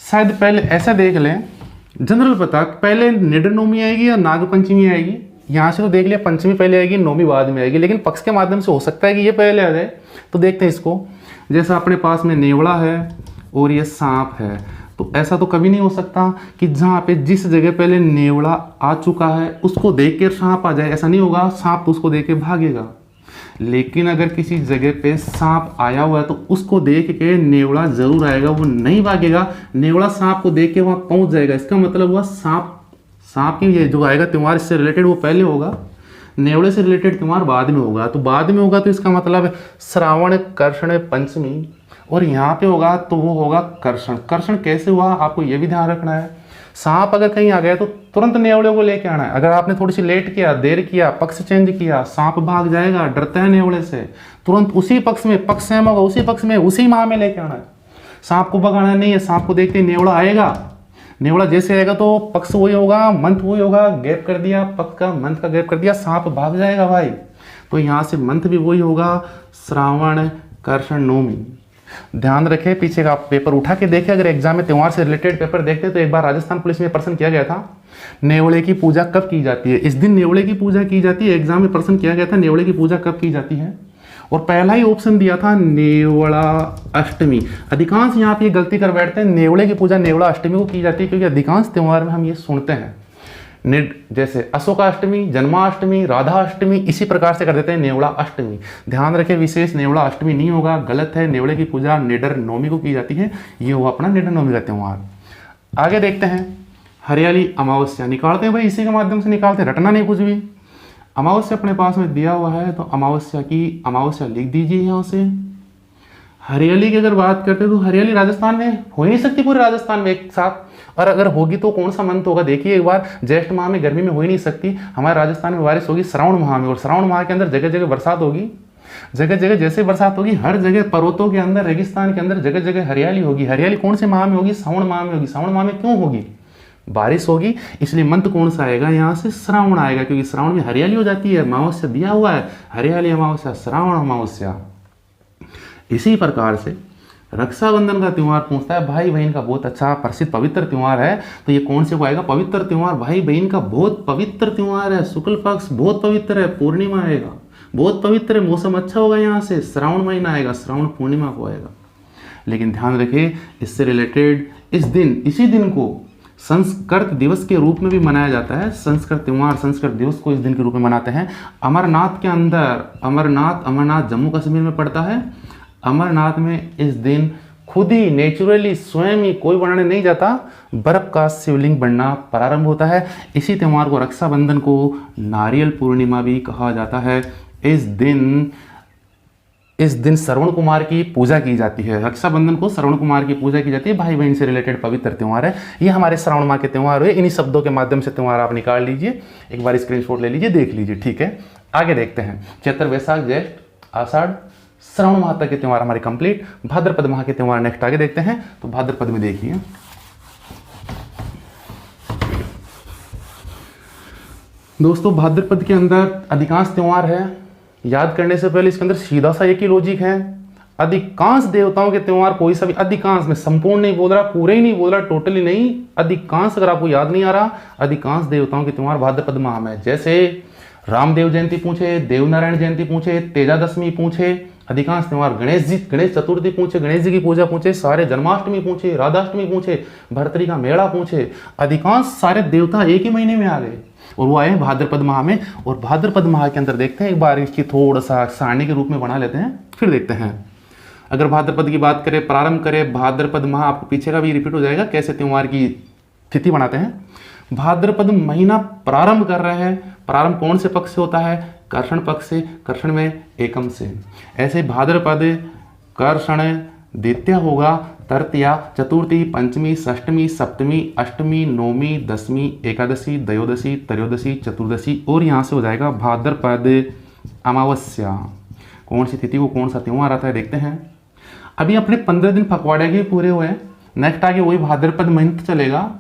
शायद पहले ऐसा देख लें, जनरल पता पहले निडर नौमी आएगी या नाग पंचमी आएगी। यहाँ से तो देख लिया पंचमी पहले आएगी, नौमी बाद में आएगी, लेकिन पक्ष के माध्यम से हो सकता है कि ये पहले आ जाए। तो देखते हैं इसको, जैसा अपने पास में नेवला है और ये सांप है, तो ऐसा तो कभी नहीं हो सकता कि जहाँ पे जिस जगह पहले नेवला आ चुका है उसको देख के सांप आ जाए, ऐसा नहीं होगा। सांप तो उसको देख के भागेगा, लेकिन अगर किसी जगह पे सांप आया हुआ है तो उसको देख के नेवला जरूर आएगा, वो नहीं भागेगा, नेवला सांप को देख के वहां पहुंच जाएगा। इसका मतलब हुआ सांप की ये जो आएगा त्योहार इससे रिलेटेड वो पहले होगा, नेवले से रिलेटेड त्योहार बाद में होगा। तो बाद में होगा तो इसका मतलब है श्रावण कर्षण पंचमी, और यहाँ पे होगा तो वो होगा कर्षण। कर्षण कैसे हुआ आपको ये भी ध्यान रखना है। सांप अगर कहीं आ गया तो तुरंत नेवले को लेके आना है। अगर आपने थोड़ी सी लेट किया, देर किया, पक्ष चेंज किया, सांप भाग जाएगा, डरता है नेवले से, तुरंत उसी पक्ष में, पक्ष सेम होगा उसी पक्ष में, उसी माह में लेके आना है। सांप को भगाना नहीं है, सांप को देखते ही नेवला आएगा, नेवला जैसे आएगा तो पक्ष वही होगा, मंथ वही होगा, गैप कर दिया, पक्ष का मंथ का गैप कर दिया, सांप भाग जाएगा भाई। तो यहाँ से मंथ भी वही होगा, श्रावण कर्षण नवमी। ध्यान रखें, पीछे का आप पेपर उठा के देखें, अगर एग्जाम में त्योहार से रिलेटेड पेपर देखते तो एक बार राजस्थान पुलिस में प्रश्न किया गया था, नेवले की पूजा कब की जाती है। इस दिन नेवले की पूजा की जाती है, एग्जाम में प्रश्न किया गया था नेवले की पूजा कब की जाती है, और पहला ही ऑप्शन दिया था नेवला अष्टमी। अधिकांश यहाँ पे गलती कर बैठते हैं, नेवले की पूजा नेवला अष्टमी को की जाती है, क्योंकि अधिकांश त्योहार में हम ये सुनते हैं जैसे अशोकाष्टमी, जन्माष्टमी, राधा अष्टमी, इसी प्रकार से कर देते हैं नेवला अष्टमी। ध्यान रखें, विशेष नेवला अष्टमी नहीं होगा, गलत है। नेवले की पूजा निडर नवमी को की जाती है, ये हुआ अपना निडर नवमी का त्योहार। आगे देखते हैं, हरियाली अमावस्या निकालते हैं भाई, इसी के माध्यम से निकालते हैं, रटना नहीं कुछ भी। अमावस्या अपने पास में दिया हुआ है तो अमावस्या लिख दीजिए यहाँ से। हरियाली की अगर बात करते हैं तो हरियाली राजस्थान में हो ही नहीं सकती पूरे राजस्थान में एक साथ, और अगर होगी तो कौन सा मंथ होगा देखिए एक बार। ज्येष्ठ माह में गर्मी में हो ही नहीं सकती, हमारे राजस्थान में बारिश होगी श्रावण माह में, और श्रावण माह के अंदर जगह जगह बरसात होगी, जगह जगह जैसे बरसात होगी हर जगह पर्वतों के अंदर, रेगिस्तान के अंदर जगह जगह हरियाली होगी। हरियाली कौन से माह में होगी, श्रावण माह में होगी। श्रावण माह में क्यों होगी, बारिश होगी, इसलिए मंथ कौन सा आएगा यहाँ से, श्रावण आएगा, क्योंकि श्रावण में हरियाली हो जाती है। अमावस्या दिया हुआ है, हरियाली अमावस्या, श्रावण अमावस्या। इसी प्रकार से रक्षाबंधन का त्यौहार पूछता है, भाई बहन का बहुत अच्छा प्रसिद्ध पवित्र त्यौहार है, तो ये कौन से को आएगा, पवित्र त्यौहार, भाई बहन का बहुत पवित्र त्यौहार है, शुक्ल पक्ष बहुत पवित्र है, पूर्णिमा आएगा, बहुत पवित्र है, मौसम अच्छा होगा, यहाँ से श्रावण महीना आएगा, श्रावण पूर्णिमा को आएगा। लेकिन ध्यान रखें, इससे रिलेटेड इसी दिन को संस्कृत दिवस के रूप में भी मनाया जाता है। संस्कृत त्यौहार, संस्कृत दिवस को इस दिन के रूप में मनाते हैं। अमरनाथ के अंदर, अमरनाथ जम्मू कश्मीर में पड़ता है। अमरनाथ में इस दिन खुद ही नेचुरली स्वयं ही कोई बनाने नहीं जाता, बर्फ का शिवलिंग बनना प्रारंभ होता है। इसी त्यौहार को, रक्षाबंधन को, नारियल पूर्णिमा भी कहा जाता है। इस दिन श्रवण कुमार की पूजा की जाती है। रक्षाबंधन को श्रवण कुमार की पूजा की जाती है, भाई बहन से रिलेटेड पवित्र त्यौहार है। ये हमारे श्रावण माह के त्यौहार हुए, इन्हीं शब्दों के माध्यम से त्यौहार आप निकाल लीजिए, एक बार स्क्रीनशॉट ले लीजिए, देख लीजिए, ठीक है। आगे देखते हैं, चैत्र, वैशाख, ज्येष्ठ, आषाढ़, श्रावण माह तक के त्यौहार हमारे कंप्लीट। भाद्रपद माह के त्यौहार नेक्स्ट आगे देखते हैं। तो भाद्रपद में देखिए, दोस्तों भाद्रपद के अंदर अधिकांश त्यौहार है। याद करने से पहले इसके अंदर सीधा सा एक ही लॉजिक है, अधिकांश देवताओं के त्यौहार, कोई सा भी, अधिकांश में, संपूर्ण नहीं बोल रहा, पूरे ही नहीं बोल रहा, टोटली नहीं, अधिकांश, अगर आपको याद नहीं आ रहा, अधिकांश देवताओं के त्यौहार भाद्रपद माह में, जैसे रामदेव जयंती पूछे, देवनारायण जयंती पूछे, तेजादशमी पूछे, अधिकांश त्यौहार, गणेश चतुर्थी पूछे, गणेश जी की पूजा पूछे, सारे जन्माष्टमी पूछे, राधाष्टमी पूछे, भरतरी का मेला पूछे, अधिकांश सारे देवता एक ही महीने में आ गए और वो आए भाद्रपद माह में। और भाद्रपद माह के अंदर देखते हैं, एक बार इसकी थोड़ा सा सारणी के रूप में बना लेते हैं, फिर देखते हैं। अगर भाद्रपद की बात करें, प्रारंभ करें, भाद्रपद माह, आपको पीछे का भी रिपीट हो जाएगा कैसे त्यौहार की तिथि बनाते हैं। भाद्रपद महीना प्रारंभ कर रहे हैं, प्रारंभ कौन से पक्ष से होता है, कर्षण पक्ष से, कर्षण में एकम से। ऐसे भाद्रपद, कर्षण, द्वितीय होगा, तृतीया, चतुर्थी, पंचमी, षष्टमी, सप्तमी, अष्टमी, नवमी, दसवीं, एकादशी, त्रयोदशी, चतुर्दशी, और यहाँ से हो जाएगा भाद्रपद अमावस्या। कौन सी तिथि को कौन सा त्यौहार आता है देखते हैं। अभी अपने 15 दिन पखवाड़े के पूरे हुए हैं, नेक्स्ट आगे वही भाद्रपद मंथ चलेगा।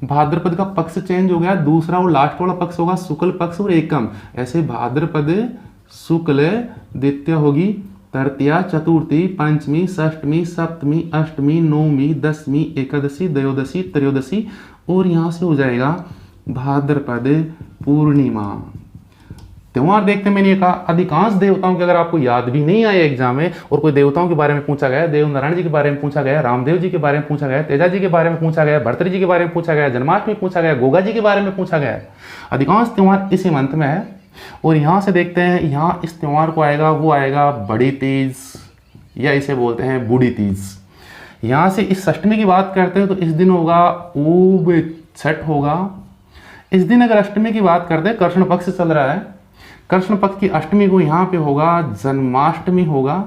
भाद्रपद का पक्ष चेंज हो गया, दूसरा और लास्ट वाला पक्ष होगा शुक्ल पक्ष और एकम। ऐसे भाद्रपद, शुक्ल, द्वितीय होगी, तृतीया, चतुर्थी, पंचमी, षष्टमी, सप्तमी, अष्टमी, नवमी, दसवीं, एकादशी, त्रयोदशी, और यहाँ से हो जाएगा भाद्रपद पूर्णिमा। त्यौहार देखते मैंने ये कहा, अधिकांश देवताओं के अगर आपको याद भी नहीं आए एग्जाम में, और कोई देवताओं के बारे में पूछा गया, देव नारायण जी के बारे में पूछा गया, रामदेव जी के बारे में पूछा गया, तेजा जी के बारे में पूछा गया, भरतरी जी के बारे में पूछा गया, जन्माष्टमी पूछा गया, गोगा जी के बारे में पूछा गया, अधिकांश त्यौहार इसी मंथ में है। और यहाँ से देखते हैं, यहाँ इस त्यौहार को आएगा, वो आएगा बड़ी तीज या इसे बोलते हैं बूढ़ी तीज। यहाँ से इस अष्टमी की बात करते हैं तो इस दिन होगा ऊब छठ होगा। इस दिन अगर अष्टमी की बात करते हैं, कृष्ण पक्ष चल रहा है, कृष्ण पक्ष की अष्टमी को यहाँ पे होगा जन्माष्टमी होगा।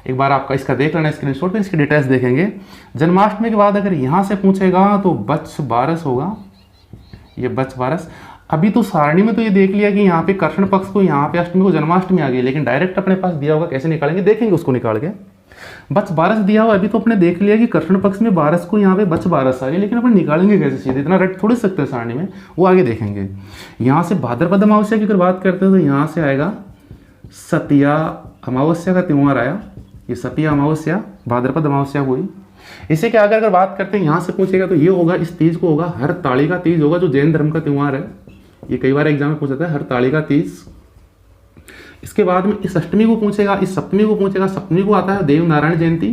एक बार आपका इसका देख लेना स्क्रीनशॉट, फिर इसकी डिटेल्स देखेंगे। जन्माष्टमी के बाद अगर यहाँ से पूछेगा तो बच्च बारस होगा, ये बच्च बारस। अभी तो सारणी में तो ये देख लिया कि यहाँ पे कृष्ण पक्ष को, यहाँ पे अष्टमी को जन्माष्टमी आ गई, लेकिन डायरेक्ट अपने पास दिया होगा, कैसे निकालेंगे देखेंगे उसको निकाल के। बच्च बारस दिया हुआ, अभी तो अपने देख लिया कि कृष्ण पक्ष में बारस को यहाँ पे बच्च बारस आ गई, लेकिन अपन निकालेंगे कैसे सीधे, इतना रट थोड़ी सकते हैं सारणी में, वो आगे देखेंगे। यहाँ से भाद्रपद अमावस्या की अगर बात करते हैं तो यहाँ से आएगा सतिया अमावस्या का त्यौहार आया, ये सतिया अमावस्या भाद्रपद अमावस्या हुई। इसे क्या अगर बात करते हैं, यहाँ से पूछेगा तो ये होगा, इस तीज को होगा हरतालिका तीज होगा, जो जैन धर्म का त्यौहार है। ये कई बार एग्जाम में पूछा था, हरतालिका तीज। इसके बाद में इस अष्टमी को पूछेगा, इस सप्तमी को पूछेगा। सप्तमी को आता है देव नारायण जयंती,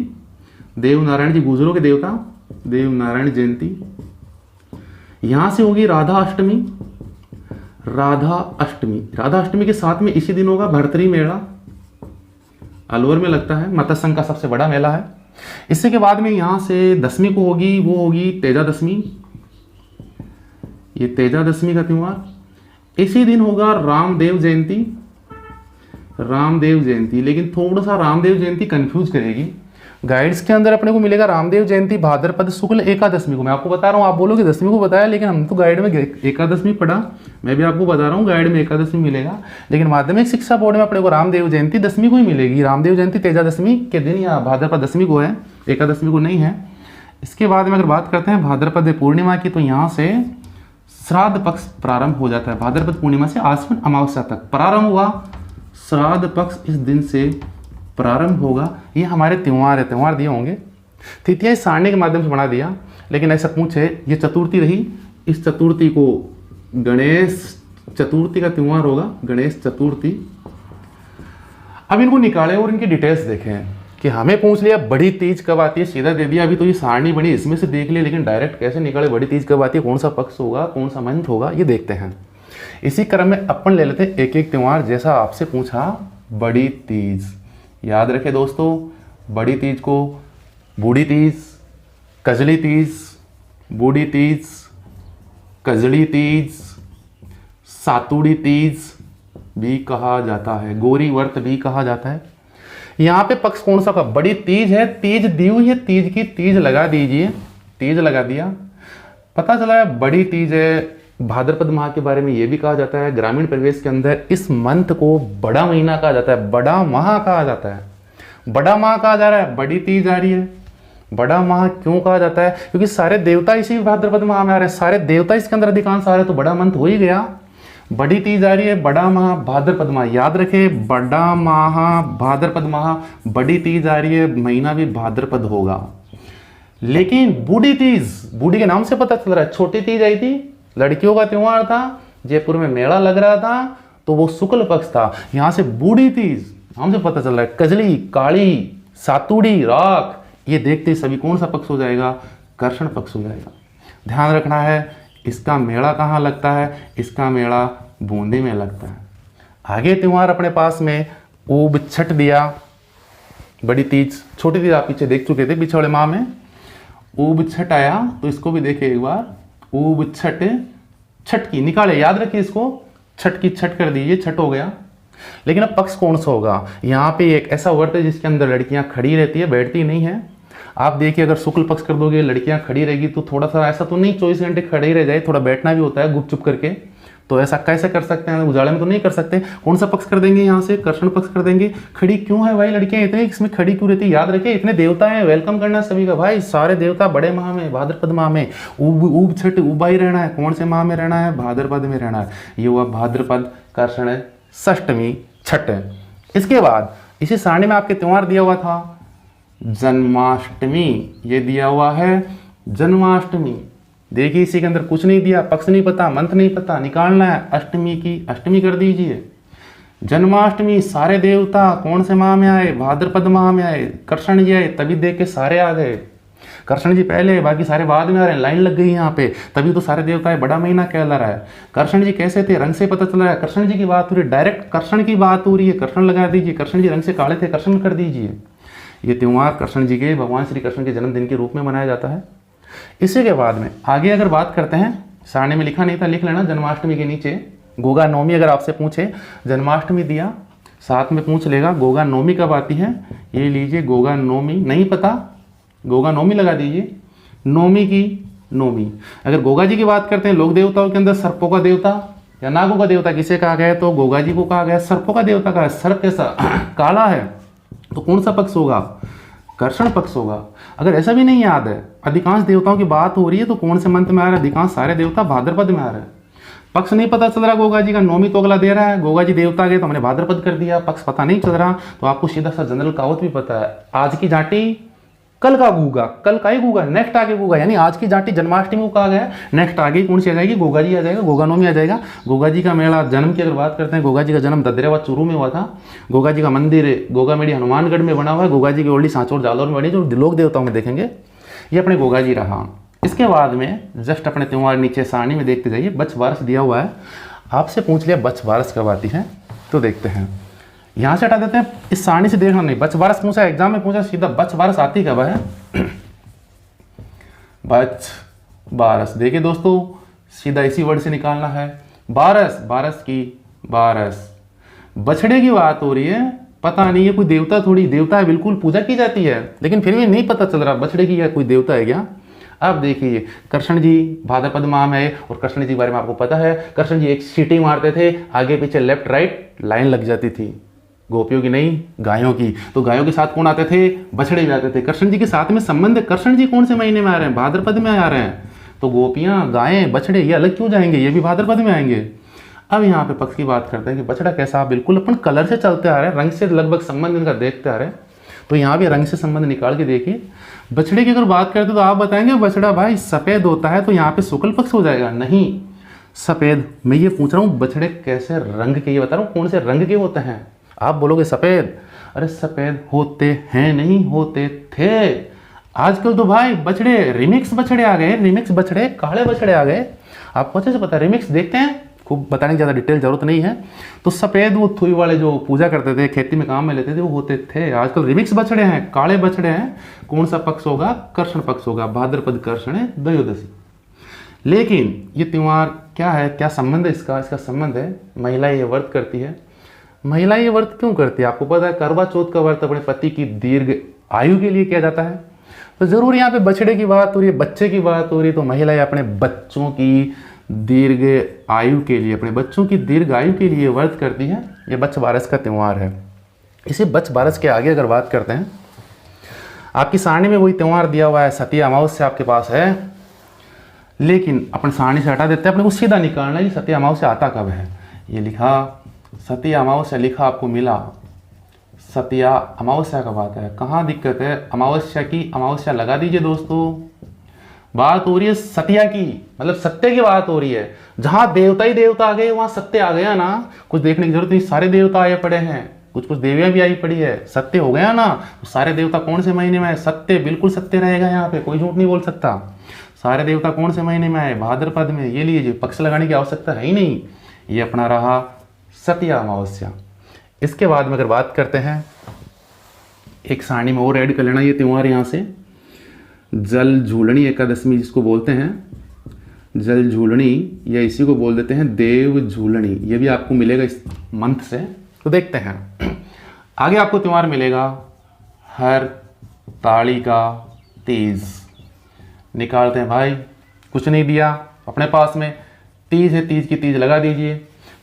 देव नारायण जी गुजरों के देवता, देव नारायण जयंती। यहां से होगी राधा अष्टमी, राधा अष्टमी। राधा अष्टमी के साथ में इसी दिन होगा भरतरी मेला, अलवर में लगता है, मत्स्य संघ का सबसे बड़ा मेला है। इससे के बाद में यहां से दसवीं को होगी, वो होगी तेजादशमी, ये तेजादशमी का त्यौहार। इसी दिन होगा रामदेव जयंती, रामदेव जयंती। लेकिन थोड़ा सा रामदेव जयंती कंफ्यूज करेगी, गाइड्स के अंदर अपने को मिलेगा रामदेव जयंती भाद्रपद शुक्ल एकादशमी को। मैं आपको बता रहा हूँ, आप बोलोगे दसवीं को बताया, लेकिन हम तो गाइड में एकादशमी पढ़ा, मैं भी आपको बता रहा हूँ गाइड में एकादशमी मिलेगा, लेकिन माध्यमिक शिक्षा बोर्ड में अपने को रामदेव जयंती दसवीं को ही मिलेगी। रामदेव जयंती तेजादशमी के दिन या भाद्रपद दशमी को है, एकादशमी को नहीं है। इसके बाद में अगर बात करते हैं भाद्रपद पूर्णिमा की, तो यहाँ से श्राद्ध पक्ष प्रारंभ हो जाता है। भाद्रपद पूर्णिमा से आश्विन अमावस्या तक प्रारंभ हुआ, श्राद्ध पक्ष इस दिन से प्रारंभ होगा। ये हमारे त्यौहार है, त्यौहार दिए होंगे। तिथियां इस सारणी के माध्यम से बना दिया, लेकिन ऐसा पूछे, ये चतुर्थी रही, इस चतुर्थी को गणेश चतुर्थी का त्यौहार होगा, गणेश चतुर्थी। अब इनको निकालें और इनकी डिटेल्स देखें कि हमें पूछ लिया बड़ी तीज कब आती है, सीधा दे दिया। अभी तो ये सारणी बनी, इसमें से देख लिया, लेकिन डायरेक्ट कैसे निकाले बड़ी तीज कब आती है, कौन सा पक्ष होगा, कौन सा मंथ होगा, ये देखते हैं। इसी क्रम में अपन ले लेते हैं एक एक त्यौहार, जैसा आपसे पूछा बड़ी तीज। याद रखें दोस्तों, बड़ी तीज को बूढ़ी तीज, कजली तीज, बूढ़ी तीज, कजली तीज, सातुड़ी तीज भी कहा जाता है, गौरी व्रत भी कहा जाता है। यहाँ पे पक्ष कौन सा का, बड़ी तीज है, तीज दी हुई है, तीज की तीज लगा दीजिए, तीज लगा दिया, पता चला है बड़ी तीज है। भाद्रपद माह के बारे में ये भी कहा जाता है, ग्रामीण परिवेश के अंदर इस मंथ को बड़ा महीना कहा जाता है, बड़ा माह कहा जाता है। बड़ा माह कहा जा रहा है, बड़ी तीज आ रही है। बड़ा माह क्यों कहा जाता है, क्योंकि सारे देवता इसी भाद्रपद माह में आ रहे हैं, सारे देवता इसके अंदर अधिकांश आ रहे हैं, तो बड़ा मंथ हो ही गया। बड़ी तीज आ रही है, बड़ा माह भाद्रपद माह, याद रखें, बड़ा माह भाद्रपद माह, बड़ी तीज आ रही है, महीना भी भाद्रपद होगा। लेकिन बूढ़ी तीज, बूढ़ी के नाम से पता चल रहा है, छोटी तीज आई थी, लड़कियों का त्यौहार था, जयपुर में मेला लग रहा था, तो वो शुक्ल पक्ष था। यहां से बूढ़ी तीज हमसे पता चल रहा है, कजली, काली, सातुड़ी, राख, ये देखते सभी कौन सा पक्ष हो जाएगा, कृष्ण पक्ष हो जाएगा। ध्यान रखना है, इसका मेला कहाँ लगता है, इसका मेला बूंदी में लगता है। आगे त्यौहार अपने पास में ऊब छठ दिया, बड़ी तीज, छोटी तीज आप पीछे देख चुके थे, पिछले वाले माह में ऊब छठ आया, तो इसको भी देखे एक बार। ऊब छठ, छठ की निकाले, याद रखिए इसको, छठ की छठ कर दीजिए, छठ हो गया। लेकिन अब पक्ष कौन सा होगा, यहाँ पे एक ऐसा व्रत है जिसके अंदर लड़कियां खड़ी रहती है, बैठती नहीं है। आप देखिए, अगर शुक्ल पक्ष कर दोगे, लड़कियां खड़ी रहेगी, तो थोड़ा सा ऐसा तो नहीं 24 घंटे खड़े ही रह जाए, थोड़ा बैठना भी होता है गुप चुप करके, तो ऐसा कैसे कर सकते हैं, उजाले में तो नहीं कर सकते। कौन सा पक्ष कर देंगे, यहाँ से कृष्ण पक्ष कर देंगे। खड़ी क्यों है भाई लड़कियां इतने, इसमें खड़ी क्यों रहती है, याद रखिए, इतने देवता हैं, वेलकम करना सभी का भाई, सारे देवता बड़े माह में, भाद्रपद माह में। ऊब छठ उबा ही रहना है, कौन से माह में रहना है, भाद्रपद में रहना है। ये हुआ भाद्रपद, कृष्ण, षष्टमी, छठ। इसके बाद इसी सारणी में आपके त्यौहार दिया हुआ था जन्माष्टमी, ये दिया हुआ है जन्माष्टमी। देखिए इसी के अंदर कुछ नहीं दिया, पक्ष नहीं पता, मंथ नहीं पता, निकालना है अष्टमी की अष्टमी कर दीजिए। जन्माष्टमी, सारे देवता कौन से माह में आए, भाद्रपद माह में आए, कृष्ण जी आए, तभी देख के सारे आ गए। कृष्ण जी पहले, बाकी सारे बाद में आ रहे हैं, लाइन लग गई यहाँ पे, तभी तो सारे देवता है बड़ा महीना कहला रहा है। कृष्ण जी कैसे थे, रंग से पता चल रहा है, कृष्ण जी की बात हो रही है, डायरेक्ट कृष्ण की बात हो रही है, कृष्ण लगा दीजिए, कृष्ण जी रंग से काले थे, कृष्ण कर दीजिए। ये त्यौहार कृष्ण जी के, भगवान श्री कृष्ण के जन्मदिन के रूप में मनाया जाता है। इसी के बाद में आगे अगर बात करते हैं, सारणी में लिखा नहीं था, लिख लेना, जन्माष्टमी के नीचे गोगा नवमी अगर आपसे पूछे, जन्माष्टमी दिया, साथ में पूछ लेगा गोगा नवमी कब आती है, ये लीजिए गोगा नवमी, नहीं पता गोगा नवमी लगा दीजिए, नवमी की नवमी। अगर गोगा जी की बात करते हैं, लोक देवताओं के अंदर सर्पों का देवता या नागों का देवता किसे कहा गया, तो गोगा जी को कहा गया। सर्पों का देवता का सर्प कैसा काला है, तो कौन सा पक्ष होगा, कर्षण पक्ष होगा। अगर ऐसा भी नहीं याद है, अधिकांश देवताओं की बात हो रही है, तो कौन से मंत्र में आ रहा है, अधिकांश सारे देवता भाद्रपद में आ रहे हैं। पक्ष नहीं पता चल रहा गोगा जी का, नौमी तो अगला दे रहा है, गोगा जी देवता गए तो हमने भाद्रपद कर दिया, पक्ष पता नहीं चल रहा, तो आपको सीधा सा जनरल कहावत भी पता है, आज की जाटी कल का गूगा, कल का ही गूगा, नेक्स्ट आगे गूगा, यानी आज की जाटी जन्माष्टमी को कहा गया, नेक्स्ट आगे कौन सी आ जाएगी, गोगा जी आ जाएगा, गोगा नवमी आ जाएगा। गोगा जी का मेला, जन्म की अगर बात करते हैं, गोगा जी का जन्म ददरेवा चूरू में हुआ था। गोगा जी का मंदिर गोगा मेड़ी हनुमानगढ़ में बना हुआ है, गोगा जी की ओल्डी सांचौर जालौर में बनी, जो लोक देवताओं में देखेंगे, ये अपने गोगा जी रहा। इसके बाद में जस्ट अपने त्यौहार नीचे सारणी में देखते जाइए, बच्छ बारस दिया हुआ है, आपसे पूछ लिया बच्छ बारस कब आती है, तो देखते हैं, यहाँ से हटा देते हैं, इस सारणी से देखना नहीं, बच्छ बारस पूछा, एग्जाम में पूछा सीधा बच्छ बारस आती कब है, बच्छ बारस, देखिए दोस्तों सीधा इसी वर्ड से निकालना है, बारस, बारस की बारस, बछड़े की बात हो रही है, पता नहीं है कोई देवता, थोड़ी देवता है, बिल्कुल पूजा की जाती है, लेकिन फिर भी नहीं पता चल रहा बछड़े की या कोई देवता है क्या। अब देखिए कृष्ण जी भाद्रपद माह में है, और कृष्ण जी के बारे में आपको पता है, कृष्ण जी एक सीटी मारते थे, आगे पीछे लेफ्ट राइट लाइन लग जाती थी, गोपियों की नहीं गायों की, तो गायों के साथ कौन आते थे, बछड़े भी आते थे। कृष्ण जी के साथ में संबंध है, कृष्ण जी कौन से महीने में आ रहे हैं, भाद्रपद में आ रहे हैं, तो गोपियां गायें बछड़े ये अलग क्यों जाएंगे, ये भी भाद्रपद में आएंगे। अब यहाँ पे पक्ष की बात करते हैं कि बछड़ा कैसा, बिल्कुल अपन कलर से चलते आ रहे हैं, रंग से लगभग संबंध इनका देखते आ रहे हैं, तो यहाँ भी रंग से संबंध निकाल के देखिए। बछड़े की अगर बात करते तो आप बताएंगे बछड़ा भाई सफेद होता है, तो यहाँ पे शुक्ल पक्ष हो जाएगा, नहीं सफेद। मैं ये पूछ रहा हूँ बछड़े कैसे रंग के, ये बता रहा हूँ कौन से रंग के होते हैं। आप बोलोगे सफेद, अरे सफेद होते हैं नहीं, होते थे। आजकल तो भाई बछड़े रिमिक्स बछड़े आ गए, रिमिक्स बछड़े, काले बछड़े आ गए, आपको अच्छे से पता है, रिमिक्स देखते हैं, खूब बताने की ज़्यादा डिटेल जरूरत नहीं है। तो सफ़ेद वो थुई वाले जो पूजा करते थे, खेती में काम में लेते थे, वो होते थे। आजकल रिमिक्स बछड़े हैं, काले बछड़े हैं। कौन सा पक्ष होगा, कृष्ण पक्ष होगा, भाद्रपद कृष्ण त्रयोदशी। लेकिन ये त्यौहार क्या है, क्या संबंध है इसका, इसका संबंध है महिला ये व्रत करती है। महिला ये व्रत क्यों करती है, आपको पता है करवा चौथ का व्रत अपने पति की दीर्घ आयु के लिए किया जाता है। तो जरूर यहाँ पे बछड़े की बात हो रही है, बच्चे की बात हो रही है, तो महिलाएं अपने बच्चों की दीर्घ आयु के लिए, अपने बच्चों की दीर्घ आयु के लिए व्रत करती है। ये बच्च बारस का त्यौहार है। इसी बच्च बारस के आगे अगर बात करते हैं, आपकी सारणी में वही त्यौहार दिया हुआ है, सती अमावस्या आपके पास है, लेकिन अपन सारणी से हटा देते हैं, अपने को सीधा निकालना है सती अमावस्या आता कब है। ये लिखा सती अमावस्या, लिखा आपको मिला सतिया अमावस्या कब आता है। कहाँ दिक्कत है, अमावस्या की अमावस्या लगा दीजिए दोस्तों। बात हो रही है सतिया की, मतलब सत्य की बात हो रही है। जहां देवता ही देवता आ गए वहां सत्य आ गया ना, कुछ देखने की जरूरत नहीं, सारे देवता आए पड़े हैं, कुछ कुछ देवियां भी आई पड़ी है, सत्य हो गया ना। तो सारे देवता कौन से महीने में है, सत्य, बिल्कुल सत्य रहेगा, यहाँ पे कोई झूठ नहीं बोल सकता। सारे देवता कौन से महीने में आए, भाद्रपद में। ये लीजिए, पक्ष लगाने की आवश्यकता है ही नहीं, ये अपना रहा सतिया अमावस्या। इसके बाद में अगर बात करते हैं, एक सारणी में और ऐड कर लेना ये त्यौहार यहाँ से, जल झूलनी एकादशमी जिसको बोलते हैं, जल झूलनी, या इसी को बोल देते हैं देव झूलनी। ये भी आपको मिलेगा इस मंथ से। तो देखते हैं आगे आपको त्यौहार मिलेगा हर ताली का तीज। निकालते हैं भाई, कुछ नहीं दिया अपने पास में, तीज है, तीज की तीज लगा दीजिए,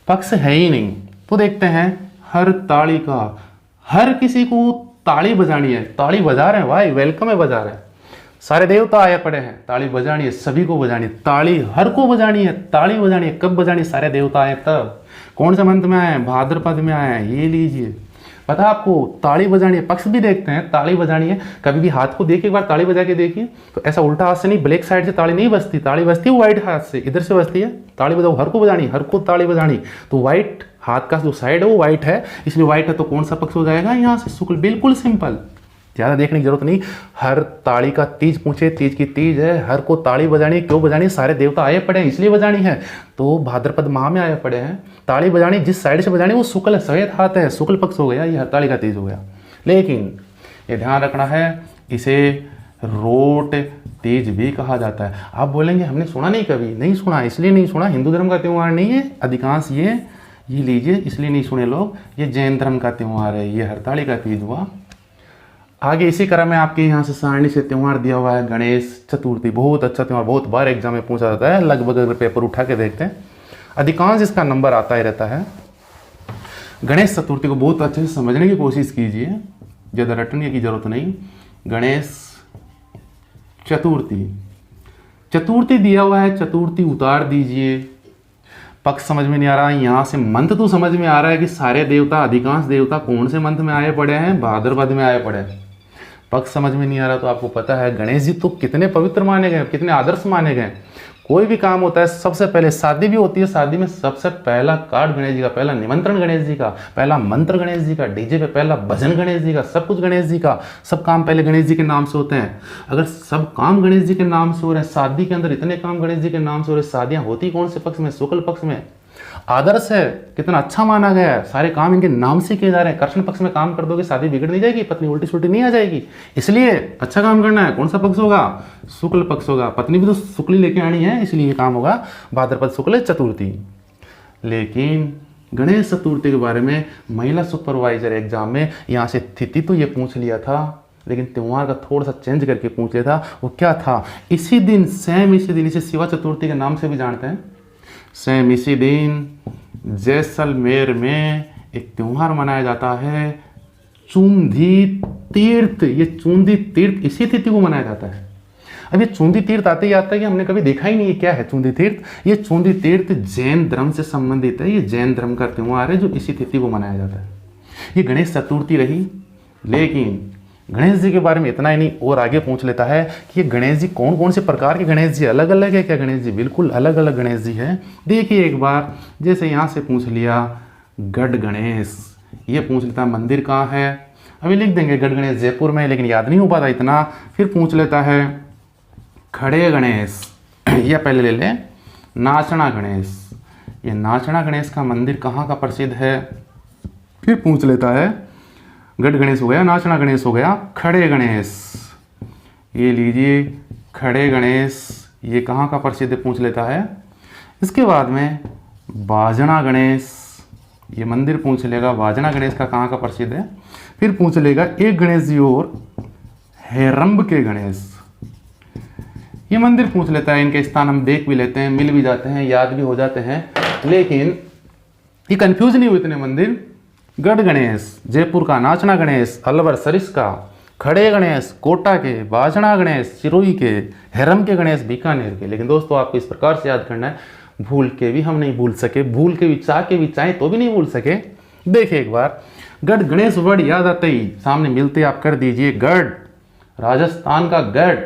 पक्ष है ही नहीं। तो देखते हैं हर ताली का, हर किसी को ताली बजानी है, ताली बजा रहे हैं भाई, वेलकम है, बजा रहे हैं, सारे देवता आए पड़े हैं, ताली बजानी है, सभी को बजानी है, ताली हर को बजानी है, ताली बजानी है। कब बजानी है, सारे देवता आए तब। कौन से मंथ में आए हैं, भाद्रपद में आए हैं। ये लीजिए, पता आपको ताली बजानी है, पक्ष भी देखते हैं, ताली बजानी है। कभी भी हाथ को देखिए, एक बार ताली बजा के देखिए, तो ऐसा उल्टा हाथ से नहीं, ब्लैक साइड से ताली नहीं बजती, ताली बजती है व्हाइट हाथ से, इधर से बजती है। ताली बजाओ, हर को बजानी, हर को ताली बजानी। तो व्हाइट हाथ का जो साइड है वो व्हाइट है, इसलिए व्हाइट है, तो कौन सा पक्ष हो जाएगा, यहाँ से शुक्ल, बिल्कुल सिंपल। ज़्यादा देखने की जरूरत नहीं। हर ताड़ी का तीज पूछे, तीज की तीज है, हर को ताड़ी बजानी, क्यों बजानी? सारे देवता आए पड़े हैं इसलिए बजानी है, तो भाद्रपद माह में आए पड़े हैं। ताड़ी बजानी जिस साइड से बजानी वो शुक्ल सफेद हाथ है, शुक्ल पक्ष हो गया, ये हरताली का तीज हो गया। लेकिन ये ध्यान रखना है, इसे रोट तीज भी कहा जाता है। आप बोलेंगे हमने सुना नहीं, कभी नहीं सुना, इसलिए नहीं सुना, हिंदू धर्म का त्यौहार नहीं है अधिकांश, ये लीजिए इसलिए नहीं सुने लोग, ये जैन धर्म का त्यौहार है, ये हरताली का तीज हुआ। आगे इसी क्रम में आपके यहाँ से सारणी से त्यौहार दिया हुआ है गणेश चतुर्थी। बहुत अच्छा त्यौहार, बहुत बार एग्जाम में पूछा जाता है, लगभग अगर पेपर उठा के देखते हैं अधिकांश इसका नंबर आता ही रहता है। गणेश चतुर्थी को बहुत अच्छे से समझने की कोशिश कीजिए, ज़्यादा रटने की जरूरत नहीं। गणेश चतुर्थी, चतुर्थी दिया हुआ है, चतुर्थी उतार दीजिए। पक्ष समझ में नहीं आ रहा, यहाँ से मंत्र तो समझ में आ रहा है कि सारे देवता, अधिकांश देवता कौन से मंत्र में आए पड़े हैं? भाद्रपद में आए पड़े हैं। पक्ष समझ में नहीं आ रहा तो आपको पता है गणेश जी तो कितने पवित्र माने गए, कितने आदर्श माने गए। कोई भी काम होता है सबसे पहले, शादी भी होती है, शादी में सबसे पहला कार्ड गणेश जी का, पहला निमंत्रण गणेश जी का, पहला मंत्र गणेश जी का, डीजे पे पहला भजन गणेश जी का, सब कुछ गणेश जी का, सब काम पहले गणेश जी के नाम से होते हैं। अगर सब काम गणेश जी के नाम से हो रहे हैं, शादी के अंदर इतने काम गणेश जी के नाम से हो रहे, शादियां होती कौन से पक्ष में? शुक्ल पक्ष में। आदर्श है, कितना अच्छा माना गया है, सारे काम इनके नाम से किए जा रहे हैं। कृष्ण पक्ष में काम कर दोगे शादी बिगड़ नहीं जाएगी, पत्नी उल्टी सुल्टी नहीं आ जाएगी, इसलिए अच्छा काम करना है। कौन सा पक्ष होगा? शुक्ल पक्ष होगा। पत्नी भी तो शुक्ल लेके आनी है, इसलिए ये काम होगा भाद्रपद शुक्ल चतुर्थी। लेकिन गणेश चतुर्थी के बारे में महिला सुपरवाइजर एग्जाम में यहाँ से तिथि तो ये पूछ लिया था, लेकिन त्योहार का थोड़ा सा चेंज करके पूछ लिया था। वो क्या था? इसी दिन, सेम इसी दिन, इसे शिवा चतुर्थी के नाम से भी जानते हैं। सेम इसी दिन जैसलमेर में एक त्यौहार मनाया जाता है, चूंधी तीर्थ। ये चूंधी तीर्थ इसी तिथि को मनाया जाता है। अब ये चूंधी तीर्थ आते ही आता है कि हमने कभी देखा ही नहीं, ये क्या है चूंधी तीर्थ? ये चूंधी तीर्थ जैन धर्म से संबंधित है, ये जैन धर्म का त्यौहार है जो इसी तिथि को मनाया जाता है। ये गणेश चतुर्थी रही। लेकिन गणेश जी के बारे में इतना ही नहीं, और आगे पूछ लेता है कि ये गणेश जी कौन कौन से प्रकार के गणेश जी? अलग अलग है क्या गणेश जी? बिल्कुल अलग अलग गणेश जी है। देखिए एक बार, जैसे यहाँ से पूछ लिया गढ़ गणेश, ये पूछ लेता मंदिर कहाँ है, अभी लिख देंगे गढ़ गणेश जयपुर में, लेकिन याद नहीं हो पाता इतना। फिर पूछ लेता है खड़े गणेश, यह पहले ले लें नाचना गणेश, ये नाचना गणेश का मंदिर कहाँ का प्रसिद्ध है। फिर पूछ लेता है गढ़ गणेश हो गया, नाचना गणेश हो गया, खड़े गणेश, ये लीजिए खड़े गणेश, ये कहाँ का प्रसिद्ध है पूछ लेता है। इसके बाद में बाजना गणेश, ये मंदिर पूछ लेगा, बाजना गणेश का कहाँ का प्रसिद्ध है। फिर पूछ लेगा एक गणेश जी और, हेरंब के गणेश, ये मंदिर पूछ लेता है। इनके स्थान हम देख भी लेते हैं, मिल भी जाते हैं, याद भी हो जाते हैं, लेकिन ये कंफ्यूज नहीं हुए इतने मंदिर। गढ़ गणेश जयपुर का, नाचना गणेश अलवर सरिस का, खड़े गणेश कोटा के, बाजना गणेश सिरोही के, हेरम के गणेश बीकानेर के। लेकिन दोस्तों आपको इस प्रकार से याद करना है, भूल के भी हम नहीं भूल सके, भूल के भी चाहे तो भी नहीं भूल सके। देखिए एक बार, गढ़ गणेश वर्ड याद आते ही सामने मिलते आप कर दीजिए गढ़, राजस्थान का गढ़,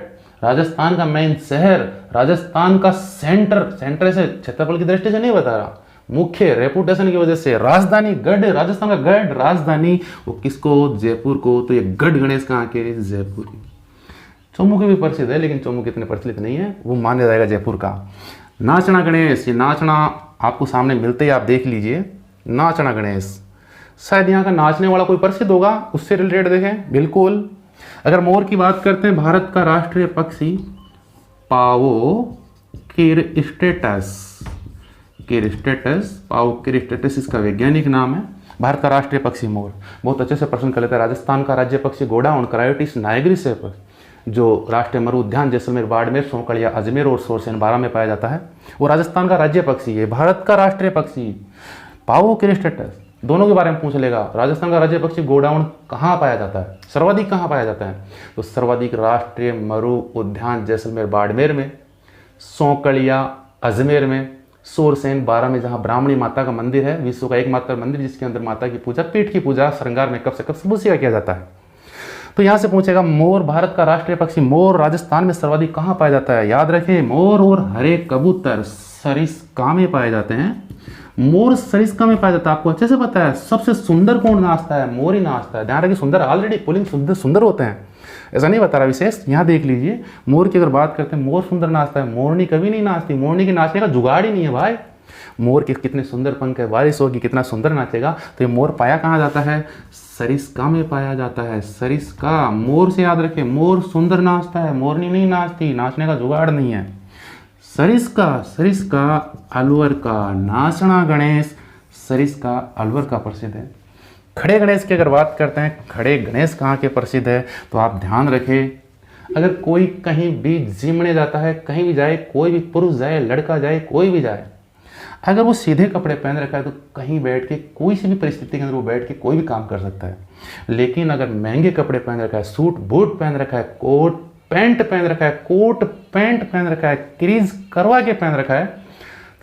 राजस्थान का मेन शहर, राजस्थान का सेंटर, सेंटर से क्षेत्रफल की दृष्टि से नहीं बता रहा, मुख्य रेपुटेशन की वजह से राजधानी गढ़, राजस्थान का गढ़ राजधानी, वो किसको? जयपुर को। तो ये गढ़ गणेश कहाँ के? जयपुर के। चौमुखी भी प्रसिद्ध है, लेकिन चौमुखी इतने प्रचलित नहीं है, वो माना जाएगा जयपुर का। नाचना गणेश, ये नाचना आपको सामने मिलते ही आप देख लीजिए, नाचना गणेश, शायद यहाँ का नाचने वाला कोई प्रसिद्ध होगा, उससे रिलेटेड देखें। बिल्कुल। अगर मोर की बात करते हैं, भारत का राष्ट्रीय पक्षी पावो किरस्टेटस, पावो किरस्टेटस इसका वैज्ञानिक नाम है। भारत का राष्ट्रीय पक्षी मोर। बहुत अच्छे से प्रश्न कर लेता है। राजस्थान का राज्य पक्षी गोडाउन करायोटिस नाइग्रिसेप, जो राष्ट्रीय मरु उद्यान जैसलमेर, बाड़मेर, सोंकड़िया, अजमेर और सोरसेन 12 में पाया जाता है, वो राजस्थान का राज्य पक्षी है। भारत का राष्ट्रीय पक्षी पावो किरस्टेटस, दोनों के बारे में पूछ लेगा। राजस्थान का राज्य पक्षी गोडाउन कहाँ पाया जाता है, सर्वाधिक कहाँ पाया जाता है? तो सर्वाधिक राष्ट्रीय मरु उद्यान जैसलमेर बाड़मेर में, सोंकड़िया अजमेर में, सोरसेन 12 में, जहाँ ब्राह्मणी माता का मंदिर है, विश्व का एकमात्र मंदिर जिसके अंदर माता की पूजा, पीठ की पूजा, श्रृंगार में कब से कब सब उसी का किया जाता है। तो यहाँ से पूछेगा मोर, भारत का राष्ट्रीय पक्षी मोर राजस्थान में सर्वाधिक कहाँ पाया जाता है? याद रखें, मोर और हरे कबूतर सरिस्का में पाए जाते हैं। मोर सरिस्का में पाया जाता है, आपको अच्छे से पता है। सबसे सुंदर कौन नाचता है? मोर ही नाचता है। ध्यान रखिए, सुंदर ऑलरेडी पुलिंग सुंदर सुंदर होते हैं, ऐसा नहीं बता रहा विशेष। यहाँ देख लीजिए, मोर की अगर बात करते हैं, मोर सुंदर नाचता है, मोरनी कभी नहीं नाचती। मोरनी के नाचने का जुगाड़ ही नहीं है भाई। मोर के कितने सुंदर पंख है, बारिश होगी कितना सुंदर नाचेगा। तो ये मोर पाया कहाँ जाता है? सरिस्का में पाया जाता है। सरिस्का, मोर से याद रखें, मोर सुंदर नाचता है, मोरनी नहीं नाचती, नाचने का जुगाड़ नहीं है। सरिस्का, सरिस्का अलवर का नाचना गणेश, सरिस्का अलवर का प्रसिद्ध है। खड़े गणेश की अगर बात करते हैं, खड़े गणेश कहाँ के प्रसिद्ध है? तो आप ध्यान रखें, अगर कोई कहीं भी जिमने जाता है, कहीं भी जाए, कोई भी पुरुष जाए, लड़का जाए, कोई भी जाए, अगर वो सीधे कपड़े पहन रखा है तो कहीं बैठ के, कोई सी भी परिस्थिति के अंदर वो बैठ के कोई भी काम कर सकता है। लेकिन अगर महंगे कपड़े पहन रखा है, सूट बूट पहन रखा है, कोट पैंट पहन रखा है, कोट पैंट पहन रखा है, क्रीज करवा के पहन रखा है,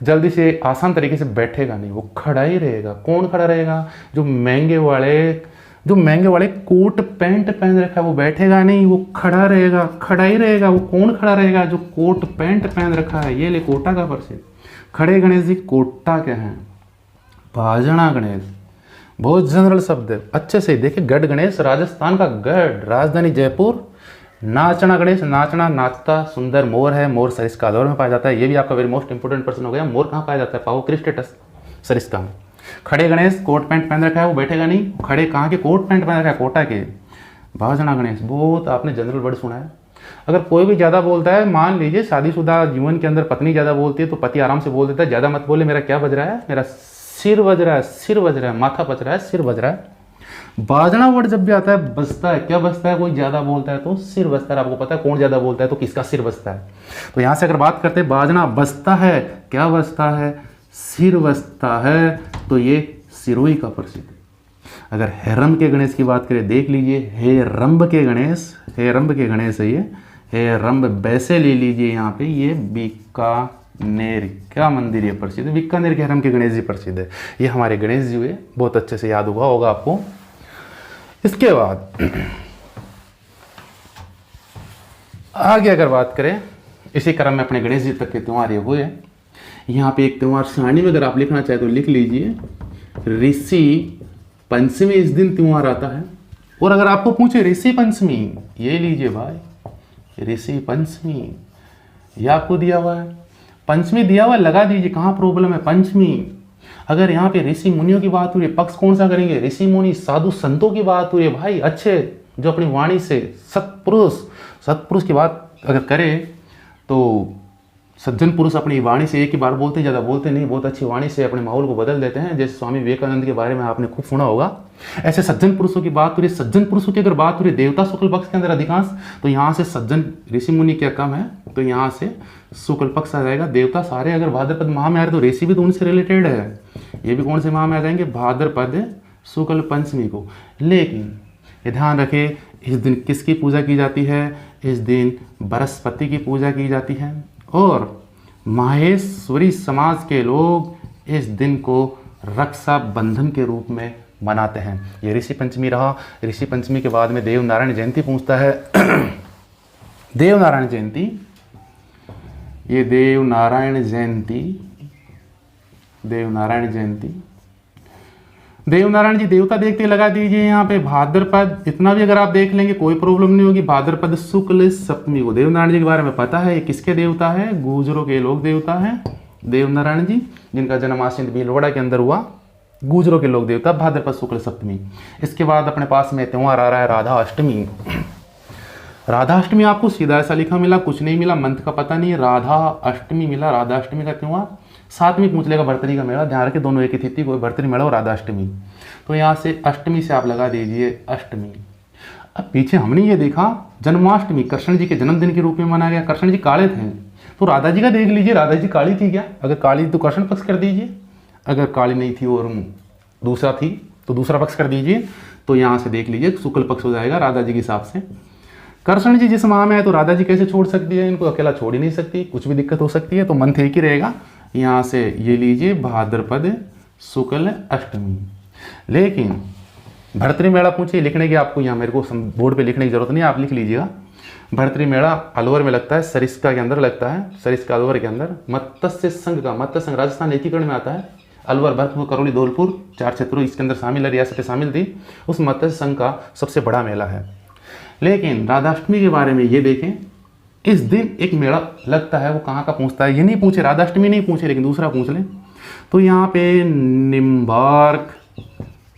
जल्दी से आसान तरीके से बैठेगा नहीं, वो खड़ा ही रहेगा। कौन खड़ा रहेगा? जो महंगे वाले कोट पैंट पहन रखा है वो बैठेगा नहीं, वो खड़ा रहेगा, खड़ा ही रहेगा। वो कौन खड़ा रहेगा? जो कोट पैंट पहन रखा है। ये ले कोटा का प्रसिद्ध खड़े गणेश जी कोटा के हैं। भाजणा गणेश बहुत जनरल शब्द है, अच्छे से देखिए। गढ़ गणेश राजस्थान का गढ़, राजधानी जयपुर। नाचना गणेश, नाचना नाचता सुंदर मोर है, मोर सरिस्का अलवर में पाया जाता है। ये भी आपका वेरी मोस्ट इंपोर्टेंट पर्सन हो गया। मोर कहाँ पाया जाता है? पाओ क्रिस्टेटस, सरिस्का में। खड़े गणेश कोट पैंट पहन रखा है, वो बैठेगा नहीं। खड़े कहाँ के? कोट पैंट पहन रखा है, कोटा के। भाजणा गणेश बहुत आपने जनरल वर्ड सुना है। अगर कोई भी ज़्यादा बोलता है, मान लीजिए शादीशुदा जीवन के अंदर पत्नी ज़्यादा बोलती है तो पति आराम से बोल देता है, ज़्यादा मत बोले, मेरा क्या बज रहा है? मेरा सिर बज रहा है, सिर बज रहा है, माथा बज रहा है, सिर बज रहा है। बाजना वर्ड जब भी आता है बजता है, क्या बजता है? कोई ज्यादा बोलता है तो सिर बजता है। आपको पता है कौन ज्यादा बोलता है तो किसका सिर बजता है। तो यहां से अगर बात करते हैं, बाजना बजता है, क्या बजता है? सिर बजता है। तो ये सिरोही का प्रसिद्ध है। अगर हेरम्ब के गणेश की बात करें, देख लीजिए, हेरम्ब के गणेश, हेरम्ब के गणेश है ये। हेरम्ब वैसे ले लीजिए, यहाँ पे ये बीकानेर का मंदिर ये प्रसिद्ध है। बीकानेर के हेरम्ब के गणेश जी प्रसिद्ध है। ये हमारे गणेश जी हुए, बहुत अच्छे से याद हुआ होगा आपको। इसके बाद आगे अगर बात करें, इसी क्रम में अपने गणेश जी तक के त्यौहार ये हुए। यहाँ पे एक त्यौहार सारणी में अगर आप लिखना चाहे तो लिख लीजिए, ऋषि पंचमी इस दिन त्यौहार आता है। और अगर आपको पूछे ऋषि पंचमी, ये लीजिए भाई, ऋषि पंचमी ये आपको दिया हुआ है। पंचमी दिया हुआ, लगा दीजिए, कहाँ प्रॉब्लम है? पंचमी। अगर यहाँ पे ऋषि मुनियों की बात हो रही है, पक्ष कौन सा करेंगे? ऋषि मुनि साधु संतों की बात हो रही है भाई, अच्छे जो अपनी वाणी से सत्पुरुष की बात अगर करें तो सज्जन पुरुष अपनी वाणी से एक ही बार बोलते, ज़्यादा बोलते नहीं, बहुत अच्छी वाणी से अपने माहौल को बदल देते हैं। जैसे स्वामी विवेकानंद के बारे में आपने खूब सुना होगा। ऐसे सज्जन पुरुषों की बात हो रही है। सज्जन पुरुषों की अगर बात हो रही है देवता शुक्ल पक्ष के अंदर अधिकांश, तो यहाँ से सज्जन ऋषि मुनि क्या कम है, तो यहाँ से शुक्ल पक्ष आ जाएगा। देवता सारे अगर भाद्रपद माह में आ रहे तो ऋषि भी तो उनसे रिलेटेड है। ये भी कौन से माह में आ जाएंगे? भाद्रपद शुक्ल पंचमी को। लेकिन ये ध्यान रखें, इस दिन किसकी पूजा की जाती है? इस दिन बृहस्पति की पूजा की जाती है। और माहेश्वरी समाज के लोग इस दिन को रक्षा बंधन के रूप में मनाते हैं। ये ऋषि पंचमी रहा। ऋषि पंचमी के बाद में देव नारायण जयंती पूछता है। देव नारायण जयंती, ये देव नारायण जयंती, देव नारायण जयंती, देव नारायण जी देवता देखते लगा दीजिए यहाँ पे भाद्रपद। इतना भी अगर आप देख लेंगे कोई प्रॉब्लम नहीं होगी। भाद्रपद शुक्ल सप्तमी को देव नारायण जी के बारे में पता है, ये किसके देवता है? गुर्जरों के लोक देवता है देव नारायण जी, जिनका जन्म आसिंद भीलवाड़ा के अंदर हुआ। गुर्जरों के लोक देवता, भाद्रपद शुक्ल सप्तमी। इसके बाद अपने पास में त्यौहार आ रहा है राधा अष्टमी। राधा अष्टमी आपको सीधा ऐसा लिखा मिला, कुछ नहीं मिला, मंथ का पता नहीं है, राधा अष्टमी मिला। राधा अष्टमी का त्यौहार साथ में पूछ लेगा भरतरी का मेला। ध्यान रखिए दोनों एक ही तिथि, कोई भरतरी मेला और राधा अष्टमी। तो यहाँ से अष्टमी से आप लगा दीजिए अष्टमी। अब पीछे हमने ये देखा जन्माष्टमी कृष्ण जी के जन्मदिन के रूप में मनाया गया। कृष्ण जी काले थे तो राधा जी का देख लीजिए, राधा जी काली थी क्या? अगर काली तो कृष्ण पक्ष कर दीजिए, अगर काली नहीं थी और दूसरा थी तो दूसरा पक्ष कर दीजिए। तो यहाँ से देख लीजिए शुक्ल पक्ष हो जाएगा राधा जी के हिसाब से। कृष्ण जी जिस माह में है तो राधा जी कैसे छोड़ सकती है? इनको अकेला छोड़ ही नहीं सकती, कुछ भी दिक्कत हो सकती है। तो मंथ एक ही रहेगा। यहाँ से ये लीजिए भाद्रपद शुक्ल अष्टमी। लेकिन भरतरी मेला पूछिए, लिखने की आपको यहाँ मेरे को बोर्ड पे लिखने की जरूरत नहीं, आप लिख लीजिएगा। भरतरी मेला अलवर में लगता है, सरिस्का के अंदर लगता है, सरिस्का अलवर के अंदर। मत्स्य संघ का, मत्स्य संघ राजस्थान एकीकरण में आता है। अलवर, भरतपुर, करौली, धौलपुर, 4 क्षेत्रों इसके अंदर शामिल है, रियासतें शामिल थी। उस मत्स्य संघ का सबसे बड़ा मेला है। लेकिन राधाष्टमी के बारे में ये देखें, इस दिन एक मेला लगता है, वो कहाँ का पूछता है, ये नहीं पूछे, राधाष्टमी नहीं पूछे, लेकिन दूसरा पूछ लें तो यहाँ पे निम्बार्क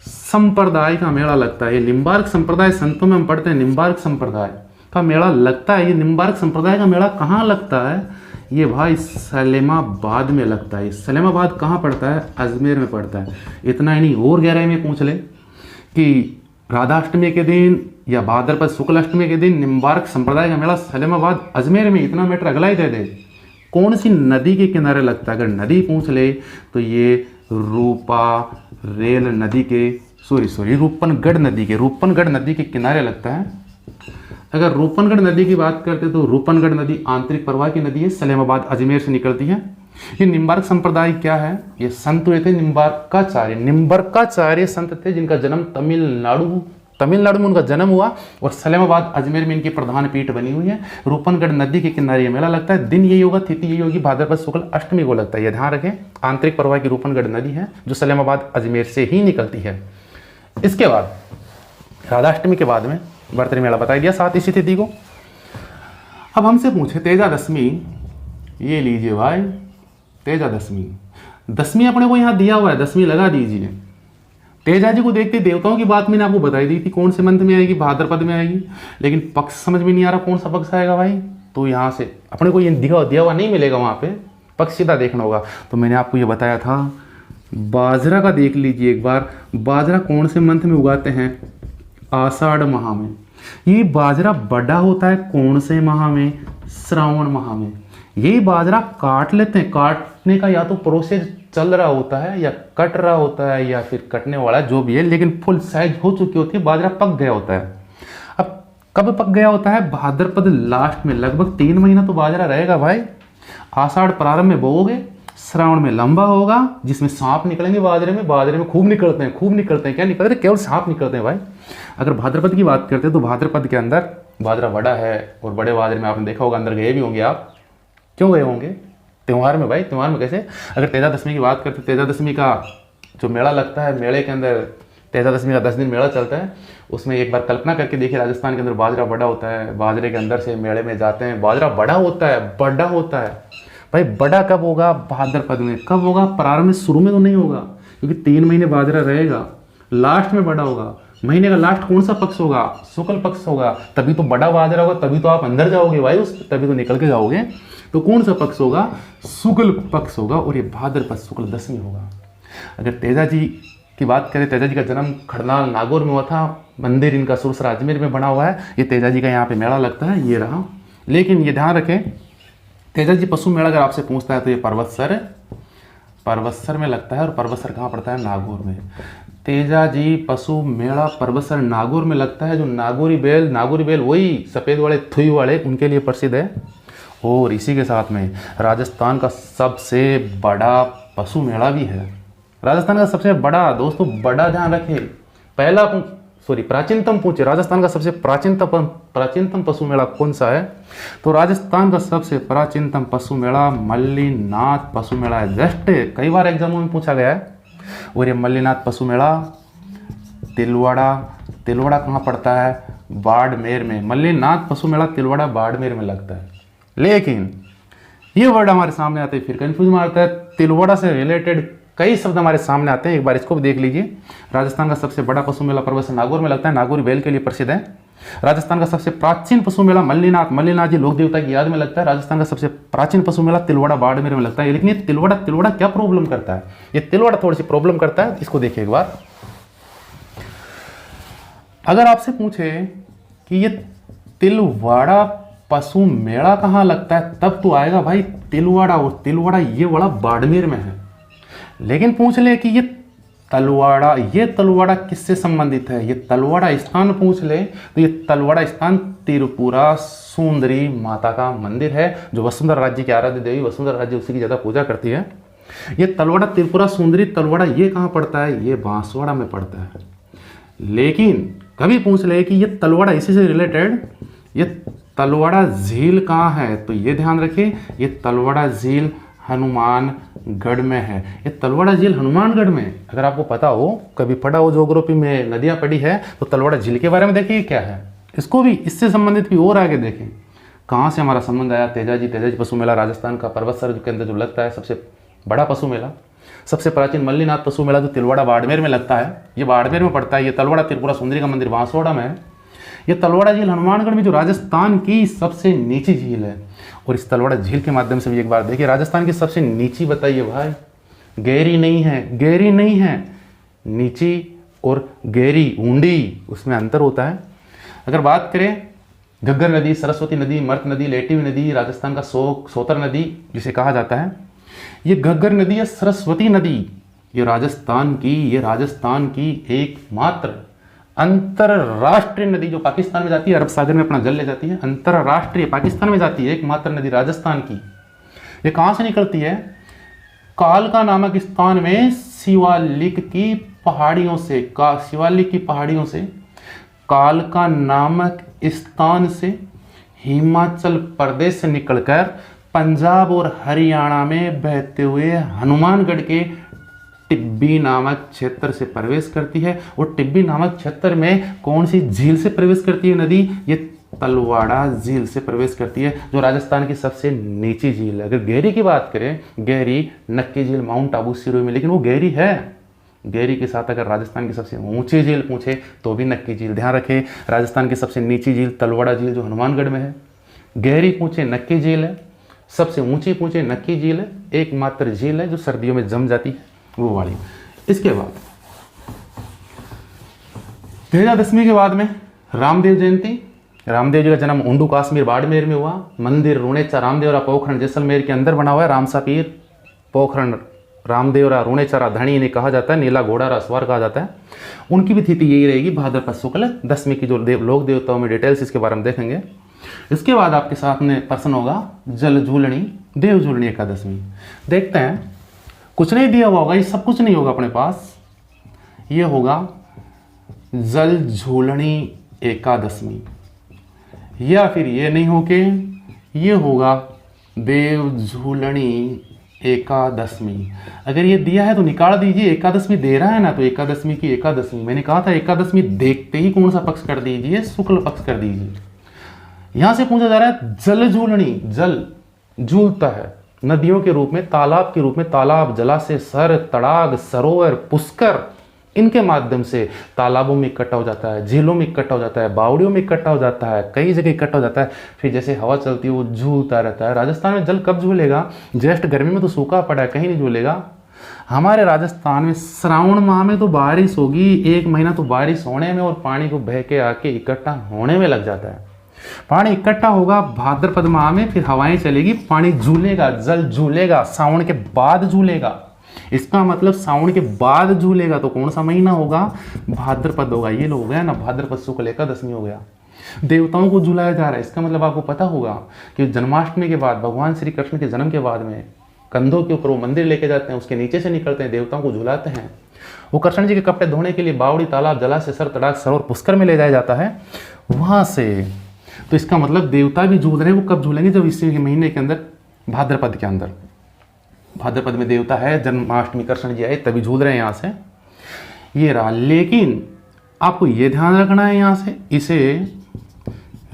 संप्रदाय का मेला लगता है। ये निम्बार्क संप्रदाय, संतों में हम पढ़ते हैं निम्बार्क संप्रदाय का मेला लगता है। ये निम्बार्क संप्रदाय का मेला कहाँ लगता है, ये भाई सलेमाबाद में लगता है। सलेमाबाद कहाँ पड़ता है, अजमेर में पड़ता है। इतना ही नहीं, और गहराई में पूछ ले कि राधाष्टमी के दिन या भाद्रपद शुक्ल अष्टमी के दिन निम्बार्क संप्रदाय का मेला सलेमाबाद अजमेर में, इतना मैटर अगला ही दे दे। कौन सी नदी के किनारे लगता है, अगर नदी पूछ ले तो ये रूपारेल नदी के रूपनगढ़ नदी के किनारे लगता है। अगर रूपनगढ़ नदी की बात करते तो रूपनगढ़ नदी आंतरिक प्रवाह की नदी है, सलेमाबाद अजमेर से निकलती है। ये निम्बार्क संप्रदाय क्या है, ये संत हुए थे निम्बार्काचार्य संत थे, जिनका जन्म तमिलनाडु में उनका जन्म हुआ और सलेमाबाद अजमेर में इनकी प्रधान पीठ बनी हुई है। रूपनगढ़ नदी के किनारे ये मेला लगता है। दिन यही होगा, तिथि यही होगी, भाद्रपद शुक्ल अष्टमी को लगता है। ये ध्यान रखें, आंतरिक प्रवाह की रूपनगढ़ नदी है जो सलेमाबाद अजमेर से ही निकलती है। इसके बाद राधाष्टमी के बाद में बर्तरी मेला बता दिया 7 इसी तिथि को। अब हमसे पूछे तेजा दशमी, ये लीजिए भाई तेजा दशमी अपने को यहाँ दिया हुआ है, दशमी लगा दीजिए। तेजा जी को देखते देवताओं की बात मैंने आपको बताई दी थी, कौन से मंथ में आएगी, भाद्रपद में आएगी, लेकिन पक्ष समझ में नहीं आ रहा कौन सा पक्ष आएगा भाई। तो यहाँ से अपने को ये दिया हुआ नहीं मिलेगा, वहाँ पे पक्ष सीधा देखना होगा। तो मैंने आपको ये बताया था, बाजरा का देख लीजिए एक बार, बाजरा कौन से मंथ में उगाते हैं, आषाढ़ माह में। ये बाजरा बड़ा होता है कौन से माह में, श्रावण माह में। यही बाजरा काट लेते हैं, काटने का या तो प्रोसेस चल रहा होता है या कट रहा होता है या फिर कटने वाला जो भी है, लेकिन फुल साइज हो चुकी होती है, बाजरा पक गया होता है। अब कब पक गया होता है, भाद्रपद लास्ट में, लगभग 3 महीना तो बाजरा रहेगा भाई। आषाढ़ प्रारंभ में बोओगे, श्रावण में लंबा होगा, जिसमें सांप निकलेंगे बाजरे में खूब निकलते हैं। क्या निकलते हैं, केवल सांप निकलते हैं भाई। अगर भाद्रपद की बात करते हैं तो भाद्रपद के अंदर बाजरा बड़ा है, और बड़े बाजरे में आपने देखा होगा, अंदर गए भी होंगे आप। क्यों गए होंगे, त्यौहार में भाई। त्यौहार में कैसे, अगर तेजा दशमी की बात करते, तेजा दशमी का जो मेला लगता है, मेले के अंदर तेजा दशमी का 10 दिन मेला चलता है। उसमें एक बार कल्पना करके देखिए, राजस्थान के अंदर बाजरा बड़ा होता है, बाजरे के अंदर से मेले में जाते हैं, बाजरा बड़ा होता है भाई। बड़ा कब होगा, भाद्रपद में। कब होगा, प्रारंभ में, शुरू में तो नहीं होगा, क्योंकि 3 महीने बाजरा रहेगा, लास्ट में बड़ा होगा। महीने का लास्ट कौन सा पक्ष होगा, शुक्ल पक्ष होगा, तभी तो बड़ा बाजरा होगा, तभी तो आप अंदर जाओगे भाई, तभी तो निकल के जाओगे। तो कौन सा पक्ष होगा, शुक्ल पक्ष होगा, और ये भाद्रपद शुक्ल दशमी होगा। अगर तेजा जी की बात करें, तेजा जी का जन्म खड़नाल नागौर में हुआ था, मंदिर इनका सुरसरा अजमेर में बना हुआ है। ये तेजा जी का यहाँ पे मेला लगता है, ये रहा। लेकिन ये ध्यान रखें, तेजा जी पशु मेला अगर आपसे पूछता है तो ये पर्वतसर में लगता है, और पर्वतसर कहाँ पड़ता है, नागौर में। तेजा जी पशु मेला पर्वतसर नागौर में लगता है। जो नागौरी बेल वही सफ़ेद वाले थुई वाले, उनके लिए प्रसिद्ध है। और इसी के साथ में राजस्थान का सबसे बड़ा पशु मेला भी है। राजस्थान का सबसे बड़ा, दोस्तों बड़ा ध्यान रखें, प्राचीनतम पूछे, राजस्थान का सबसे प्राचीनतम पशु मेला कौन सा है, तो राजस्थान का सबसे प्राचीनतम पशु मेला मल्लीनाथ पशु मेला है। जस्ट कई बार एग्जामों में पूछा गया है। और ये मल्लीनाथ पशु मेला तिलवाड़ा कहाँ पड़ता है, बाड़मेर में। मल्लीनाथ पशु मेला तिलवाड़ा बाड़मेर में लगता है। लेकिन ये वर्ड हमारे सामने आते हैं, फिर कंफ्यूज मारता है। तिलवाड़ा से रिलेटेड कई शब्द हमारे सामने आते हैं, एक बार इसको भी देख लीजिए। राजस्थान का सबसे बड़ा पशु मेला पर्वत नागौर में लगता है, नागौरी बैल के लिए प्रसिद्ध है। राजस्थान का सबसे प्राचीन पशु मेला मल्लीनाथ जी लोक देवता की याद में लगता है। राजस्थान का सबसे प्राचीन पशु मेला तिलवाड़ा बाड़मेर में लगता है। लेकिन ये तिलवाड़ा क्या प्रॉब्लम करता है, ये तिलवाड़ा थोड़ी सी प्रॉब्लम करता है, इसको देखिए एक बार। अगर आपसे पूछे कि ये तिलवाड़ा पशु मेला कहाँ लगता है, तब तो आएगा भाई तिलवाड़ा, और तिलवाड़ा ये वाला बाड़मेर में है। लेकिन पूछ ले कि ये तलवाड़ा किससे संबंधित है, ये तलवाड़ा स्थान पूछ ले तो ये तलवाड़ा स्थान त्रिपुरा सुंदरी माता का मंदिर है, जो वसुंधरा राज्य की आराध्य देवी वसुंधरा राज्य उसी की ज़्यादा पूजा करती है। ये तलवाड़ा त्रिपुरा सुंदरी तलवाड़ा ये कहाँ पड़ता है, ये बांसवाड़ा में पड़ता है। लेकिन कभी पूछ ले कि ये तलवाड़ा इसी से रिलेटेड, ये तलवाड़ा झील कहाँ है, तो ये ध्यान रखिए, ये तलवाड़ा झील हनुमान गढ़ में है। ये तलवाड़ा झील हनुमानगढ़ में, अगर आपको पता हो, कभी पढ़ा हो ज्योग्राफी में, नदियाँ पढ़ी है, तो तलवाड़ा झील के बारे में देखिए क्या है। इसको भी, इससे संबंधित भी और आगे देखें कहाँ से हमारा संबंध आया। तेजाजी पशु मेला राजस्थान का पर्वतसर के अंदर जो लगता है, सबसे बड़ा पशु मेला, सबसे प्राचीन मल्लीनाथ पशु मेला जो तिलवाड़ा बाड़मेर में लगता है, ये बाड़मेर में पड़ता है। ये तलवाड़ा त्रिपुरा सुंदरी का मंदिर बांसवाड़ा में है। ये तलवाड़ा झील हनुमानगढ़ में जो राजस्थान की सबसे नीची झील है। और इस तलवाड़ा झील के माध्यम से भी एक बार देखिए, राजस्थान की सबसे नीची बताइए भाई, गहरी नहीं है, गहरी नहीं है, नीची और गहरी ऊंडी, उसमें अंतर होता है। अगर बात करें घग्गर नदी, सरस्वती नदी, मर्त नदी, लेटिव नदी, राजस्थान का सोतर नदी जिसे कहा जाता है, ये घग्गर नदी या सरस्वती नदी, ये राजस्थान की एकमात्र अंतरराष्ट्रीय नदी जो पाकिस्तान में जाती है, अरब सागर में अपना जल ले जाती है, अंतरराष्ट्रीय पाकिस्तान में जाती है एकमात्र नदी राजस्थान की। ये कहाँ से निकलती है? कालका नामक स्थान में शिवालिक की पहाड़ियों से, कालका नामक स्थान से हिमाचल प्रदेश से निकलकर पंजाब और हरियाणा में बहते हुए हनुमानगढ़ के टिब्बी नामक क्षेत्र से प्रवेश करती है। और टिब्बी नामक क्षेत्र में कौन सी झील से प्रवेश करती है नदी? ये तलवाड़ा झील से प्रवेश करती है, जो राजस्थान की सबसे नीची झील है। अगर गहरी की बात करें, गहरी नक्की झील माउंट आबू सिरोही में, लेकिन वो गहरी है। गहरी के साथ अगर राजस्थान की सबसे ऊंची झील पूछे तो भी नक्की झील। ध्यान रखें, राजस्थान की सबसे नीची झील तलवाड़ा झील जो हनुमानगढ़ में है, गहरी पूछे नक्की झील है, सबसे ऊंची पूछे नक्की झील है, एकमात्र झील है जो सर्दियों में जम जाती है, वो वाली। इसके बाद विजयादशमी के बाद में रामदेव जयंती। रामदेव जी का जन्म उंडू काश्मीर बाड़मेर में हुआ। मंदिर रुणेचा रामदेवरा पोखरण जैसलमेर के अंदर बना हुआ है। रामसा पीर पोखरण रामदेवरा रुणेचरा धनी इन्हें कहा जाता है, नीला घोड़ा रसवार कहा जाता है। उनकी भी तिथि यही रहेगी भाद्रपद शुक्ल दशमी की। जो लोक देवताओं में डिटेल्स इसके बारे में देखेंगे। इसके बाद आपके साथ में प्रश्न होगा जल झूलनी देव झूलनी एकादशमी। देखते हैं, कुछ नहीं दिया हुआ होगा, ये सब कुछ नहीं होगा अपने पास। ये होगा जल झूलनी एकादशमी, या फिर ये नहीं होके ये होगा देव झूलनी एकादशमी। अगर ये दिया है तो निकाल दीजिए। एकादशमी दे रहा है ना, तो एकादशमी की एकादशमी, मैंने कहा था एकादशमी देखते ही कौन सा पक्ष कर दीजिए? शुक्ल पक्ष कर दीजिए। यहां से पूछा जा रहा है जल झूलनी, जल झूलता है नदियों के रूप में, तालाब के रूप में, तालाब, जलाशय, सर, तड़ाग, सरोवर, पुष्कर, इनके माध्यम से तालाबों में इकट्ठा हो जाता है, झीलों में इकट्ठा हो जाता है, बावड़ियों में इकट्ठा हो जाता है, कई जगह इकट्ठा हो जाता है। फिर जैसे हवा चलती है वो झूलता रहता है। राजस्थान में जल कब झूलेगा? ज्येष्ठ गर्मी में तो सूखा पड़ा है, कहीं नहीं झूलेगा। हमारे राजस्थान में श्रावण माह में तो बारिश होगी, 1 महीना तो बारिश होने में और पानी को बह के आके इकट्ठा होने में लग जाता है। पानी इकट्ठा होगा भाद्रपद माह में, फिर हवाएं चलेगी, पानी झूलेगा, जल झूलेगा, सावन के बाद झूलेगा। इसका मतलब सावन के बाद झूलेगा तो कौन सा महीना होगा? भाद्रपद होगा। ये हो गया ना, भाद्रपद शुक्ल एकादशमी हो गया। देवताओं को झुलाया जा रहा है। इसका मतलब आपको पता होगा कि जन्माष्टमी के बाद, भगवान श्री कृष्ण के जन्म के बाद में कंधों के ऊपर वो मंदिर लेके जाते हैं, उसके नीचे से निकलते हैं, देवताओं को झुलाते हैं। वो कृष्ण जी के कपड़े धोने के लिए बावड़ी, तालाब, जलाशय, सर, तड़ाग, सरोवर, पुष्कर में ले जाया जाता है वहां से। तो इसका मतलब देवता भी झूल रहे हैं। वो कब झूलेंगे? जब इसी महीने के अंदर, भाद्रपद के अंदर, भाद्रपद में देवता है, जन्माष्टमी कृष्ण जी आए तभी झूल रहे हैं यहाँ से। ये रहा। लेकिन आपको ये ध्यान रखना है, यहाँ से इसे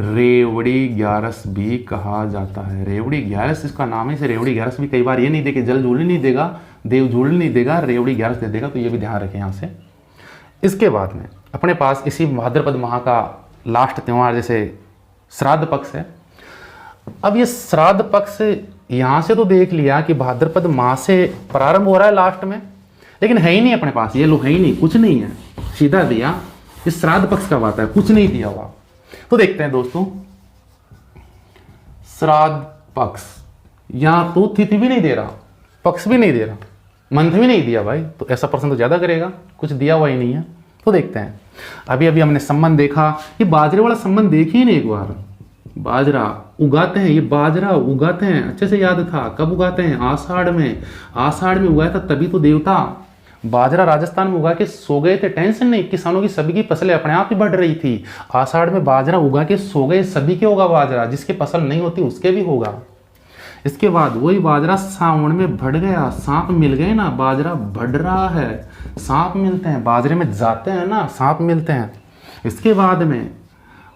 रेवड़ी ग्यारस भी कहा जाता है। रेवड़ी ग्यारस इसका नाम है। इसे रेवड़ी ग्यारस भी, कई बार ये नहीं देखे जल झूलने नहीं देगा, देव झूलने नहीं देगा, रेवड़ी ग्यारस दे देगा, तो ये भी ध्यान रखें यहाँ से। इसके बाद में अपने पास इसी भाद्रपद माह का लास्ट त्यौहार जैसे श्राद्ध पक्ष है। अब ये श्राद्ध पक्ष यहाँ से तो देख लिया कि भाद्रपद माह से प्रारंभ हो रहा है लास्ट में, लेकिन है ही नहीं अपने पास। ये लो है ही नहीं, कुछ नहीं है, सीधा दिया। इस श्राद्ध पक्ष का बात है, कुछ नहीं दिया हुआ। तो देखते हैं दोस्तों, श्राद्ध पक्ष यहां तो तिथि भी नहीं दे रहा, पक्ष भी नहीं दे रहा, मंथ भी नहीं दिया भाई, तो ऐसा प्रश्न तो ज्यादा करेगा, कुछ दिया हुआ ही नहीं है। तो देखते हैं, अभी अभी हमने संबंध देखा, ये बाजरे वाला संबंध देखिए ना एक बार। बाजरा उगाते हैं, ये बाजरा उगाते हैं, अच्छे से याद था कब उगाते हैं? आषाढ़ में। आषाढ़ में उगाया था तभी तो देवता बाजरा राजस्थान में उगा के सो गए थे। टेंशन नहीं, किसानों की सभी की फसलें अपने आप ही बढ़ रही थी। आषाढ़ में बाजरा उगा के सो गए, सभी के होगा बाजरा, जिसकी फसल नहीं होती उसके भी होगा। इसके बाद वही बाजरा सावन में बढ़ गया, सांप मिल गए ना, बाजरा बढ़ रहा है, सांप मिलते हैं, बाजरे में जाते हैं ना सांप मिलते हैं। इसके बाद में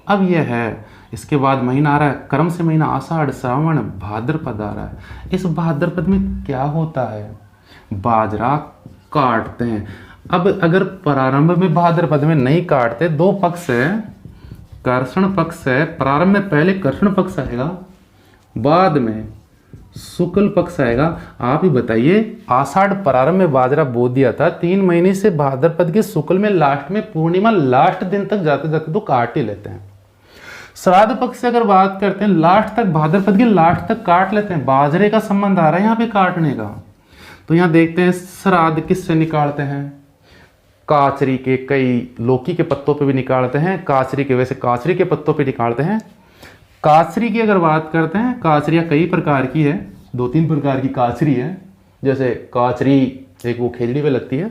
अब यह है, इसके बाद महीना आ रहा है, कर्म से महीना आषाढ़ श्रावण भाद्रपद आ रहा है। इस भाद्रपद में क्या होता है, बाजरा काटते हैं। अब अगर प्रारंभ में भाद्रपद में नहीं काटते, दो पक्ष है, कर्षण पक्ष है, प्रारंभ में पहले कर्षण पक्ष आएगा, बाद में शुक्ल पक्ष आएगा। आप ही बताइए, आषाढ़ प्रारंभ में बाजरा बो दिया था, 3 महीने से भाद्रपद के शुक्ल में लास्ट में पूर्णिमा लास्ट दिन तक जाते जाते तो काट ही लेते हैं। श्राद्ध पक्ष से अगर बात करते हैं, लास्ट तक भाद्रपद के लास्ट तक काट लेते हैं। बाजरे का संबंध आ रहा है यहाँ पे काटने का। तो यहाँ देखते हैं श्राद्ध किससे निकालते हैं, काचरी के, कई लौकी के पत्तों पे भी निकालते हैं, काचरी के, वैसे काचरी के पत्तों पे निकालते हैं। काचरी की अगर बात करते हैं, काचरियाँ कई प्रकार की है, 2-3 प्रकार की काचरी है। जैसे काचरी एक वो खेजड़ी पे लगती है,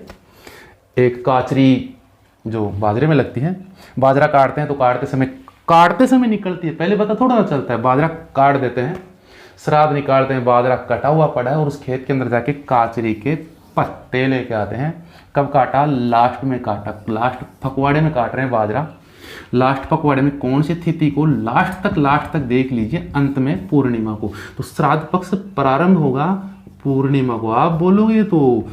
एक काचरी जो बाजरे में लगती है। बाजरा काटते हैं तो काटते समय निकलती है, पहले पता थोड़ा ना चलता है। बाजरा काट देते हैं, श्राद्ध निकालते हैं, बाजरा कटा हुआ पड़ा है और उस खेत के अंदर जाके काचरी के पत्ते लेके आते हैं। कब काटा, लास्ट में काटा, लास्ट पखवाड़े में काट रहे हैं बाजरा। लास्ट पखवाड़े में कौन सी तिथि को, लास्ट तक देख लीजिए, अंत में पूर्णिमा को। तो श्राद्ध पक्ष प्रारंभ होगा पूर्णिमा को। आप बोलोगे तो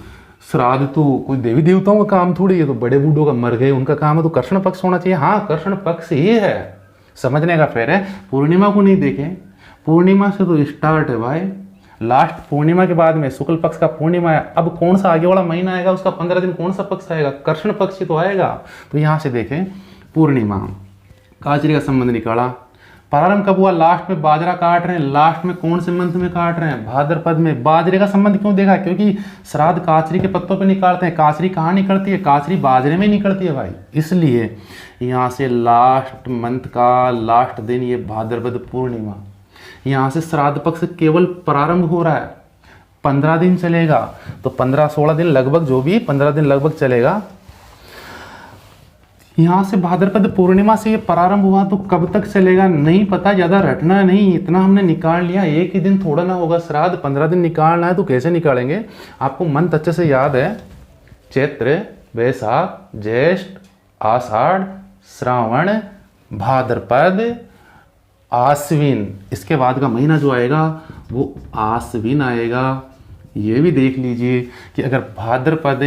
श्राद्ध तो कोई देवी देवताओं का काम थोड़ी है, तो बड़े बूढ़ों का मर गए उनका काम है, तो कृष्ण पक्ष होना चाहिए। हाँ, कृष्ण पक्ष ही है, समझने का फेर है। पूर्णिमा को नहीं देखें, पूर्णिमा से तो स्टार्ट है भाई, लास्ट पूर्णिमा के बाद में शुक्ल पक्ष का पूर्णिमा है। अब कौन सा आगे वाला महीना आएगा, उसका 15 दिन कौन सा पक्ष आएगा, कृष्ण पक्ष ही तो आएगा। तो यहाँ से देखें, पूर्णिमा, काचरी का संबंध निकाला। प्रारंभ कब हुआ, लास्ट में बाजरा काट रहे हैं, लास्ट में कौन से मंथ में काट रहे हैं, भाद्रपद में। बाजरे का संबंध क्यों देखा, क्योंकि श्राद्ध काचरी के पत्तों पे निकालते हैं। काचरी कहाँ निकलती है, काचरी बाजरे में निकलती है भाई, इसलिए यहाँ से लास्ट मंथ का लास्ट दिन ये भाद्रपद पूर्णिमा। यहाँ से श्राद्ध पक्ष केवल प्रारंभ हो रहा है, 15 दिन चलेगा, तो 15-16 दिन लगभग, जो भी 15 दिन लगभग चलेगा। यहाँ से भाद्रपद पूर्णिमा से ये प्रारंभ हुआ, तो कब तक चलेगा नहीं पता, ज़्यादा रटना नहीं, इतना हमने निकाल लिया। एक ही दिन थोड़ा ना होगा श्राद्ध, 15 दिन निकालना है, तो कैसे निकालेंगे। आपको मंथ अच्छे से याद है, चैत्र, वैशाख, ज्येष्ठ, आषाढ़, श्रावण, भाद्रपद, आश्विन। इसके बाद का महीना जो आएगा वो आश्विन आएगा। ये भी देख लीजिए कि अगर भाद्रपद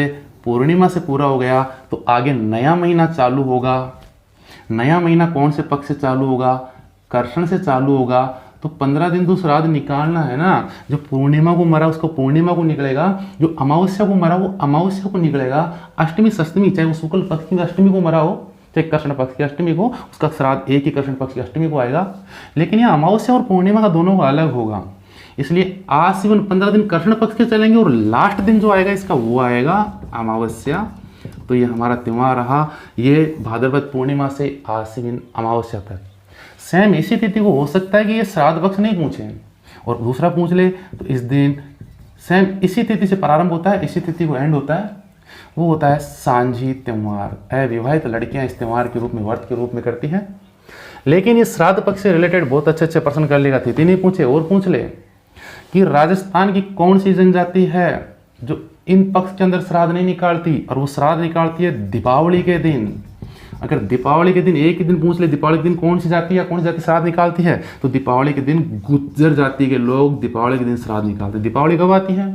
पूर्णिमा से पूरा हो गया तो आगे नया महीना चालू होगा। नया महीना कौन से पक्ष से चालू होगा, कर्षण से चालू होगा। तो 15 दिन तो श्राद्ध निकालना है ना। जो पूर्णिमा को मरा उसको पूर्णिमा को निकलेगा, जो अमावस्या को मरा वो अमावस्या को निकलेगा। अष्टमी सप्तमी, चाहे वो शुक्ल पक्ष की अष्टमी को मरा हो, चाहे कृष्ण पक्ष की अष्टमी को, उसका श्राद्ध एक ही कृष्ण पक्ष की अष्टमी को आएगा। लेकिन यह अमावस्या और पूर्णिमा का दोनों का अलग होगा, इसलिए आजीवन 15 दिन कृष्ण पक्ष के चलेंगे और लास्ट दिन जो आएगा इसका वो आएगा अमावस्या। तो ये हमारा त्यौहार रहा, ये भाद्रपद पूर्णिमा से आश्विन अमावस्या तक। सेम इसी तिथि को हो सकता है कि ये श्राद्ध पक्ष नहीं पूछे और दूसरा पूछ ले, तो इस दिन सेम इसी तिथि से प्रारंभ होता है, इसी तिथि को एंड होता है, वो होता है सांझी त्यौहार। अविवाहित लड़कियां इस त्यौहार के रूप में, व्रत के रूप में करती हैं। लेकिन ये श्राद्ध पक्ष से रिलेटेड बहुत अच्छे प्रश्न कर लेगा, तिथि नहीं पूछे और पूछ ले कि राजस्थान की कौन सी जनजाति है जो इन पक्ष के अंदर श्राद्ध नहीं निकालती, और वो श्राद्ध निकालती है दीपावली के दिन। अगर दीपावली के दिन एक ही दिन पूछ ले, दीपावली के दिन कौन सी जाति या कौन सी जाति श्राद्ध निकालती है, तो दीपावली के दिन गुज्जर जाति के लोग दीपावली के दिन श्राद्ध निकालते हैं। दीपावली कब आती है,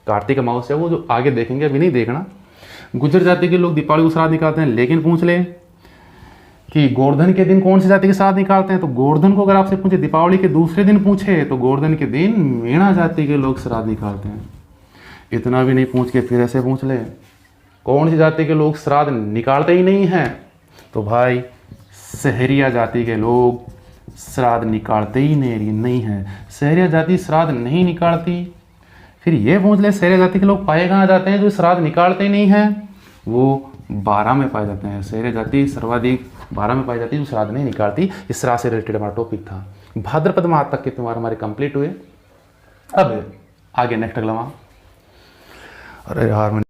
कार्तिक अमावस्या को, जो आगे देखेंगे, अभी नहीं देखना। गुज्जर जाति के लोग दीपावली को श्राद्ध निकालते हैं। लेकिन पूछ ले कि गोवर्धन के दिन कौन सी जाति के श्राद्ध निकालते हैं, तो गोवर्धन को अगर आपसे पूछे दीपावली के दूसरे दिन पूछे, तो गोवर्धन के दिन मीणा जाति के लोग श्राद्ध निकालते हैं। इतना भी नहीं पूछ के फिर ऐसे पूछ ले कौन सी जाति के लोग श्राद्ध निकालते ही नहीं हैं, तो भाई सहरिया जाति के लोग श्राद्ध निकालते ही नहीं हैं। सहरिया जाति श्राद्ध नहीं निकालती। फिर ये पूछ ले सहरिया जाति के लोग पाए कहाँ जाते हैं जो श्राद्ध निकालते ही नहीं हैं, वो 12 में पाए जाते हैं। सहरिया जाति सर्वाधिक 12 में पाई जाती है जो श्राद्ध नहीं निकालती। इस श्राद्ध से रिलेटेड हमारा टॉपिक था। भाद्रपद माह तक के त्यौहार हमारे कंप्लीट हुए। अब आगे नेक्स्ट अगला माह, अरे यार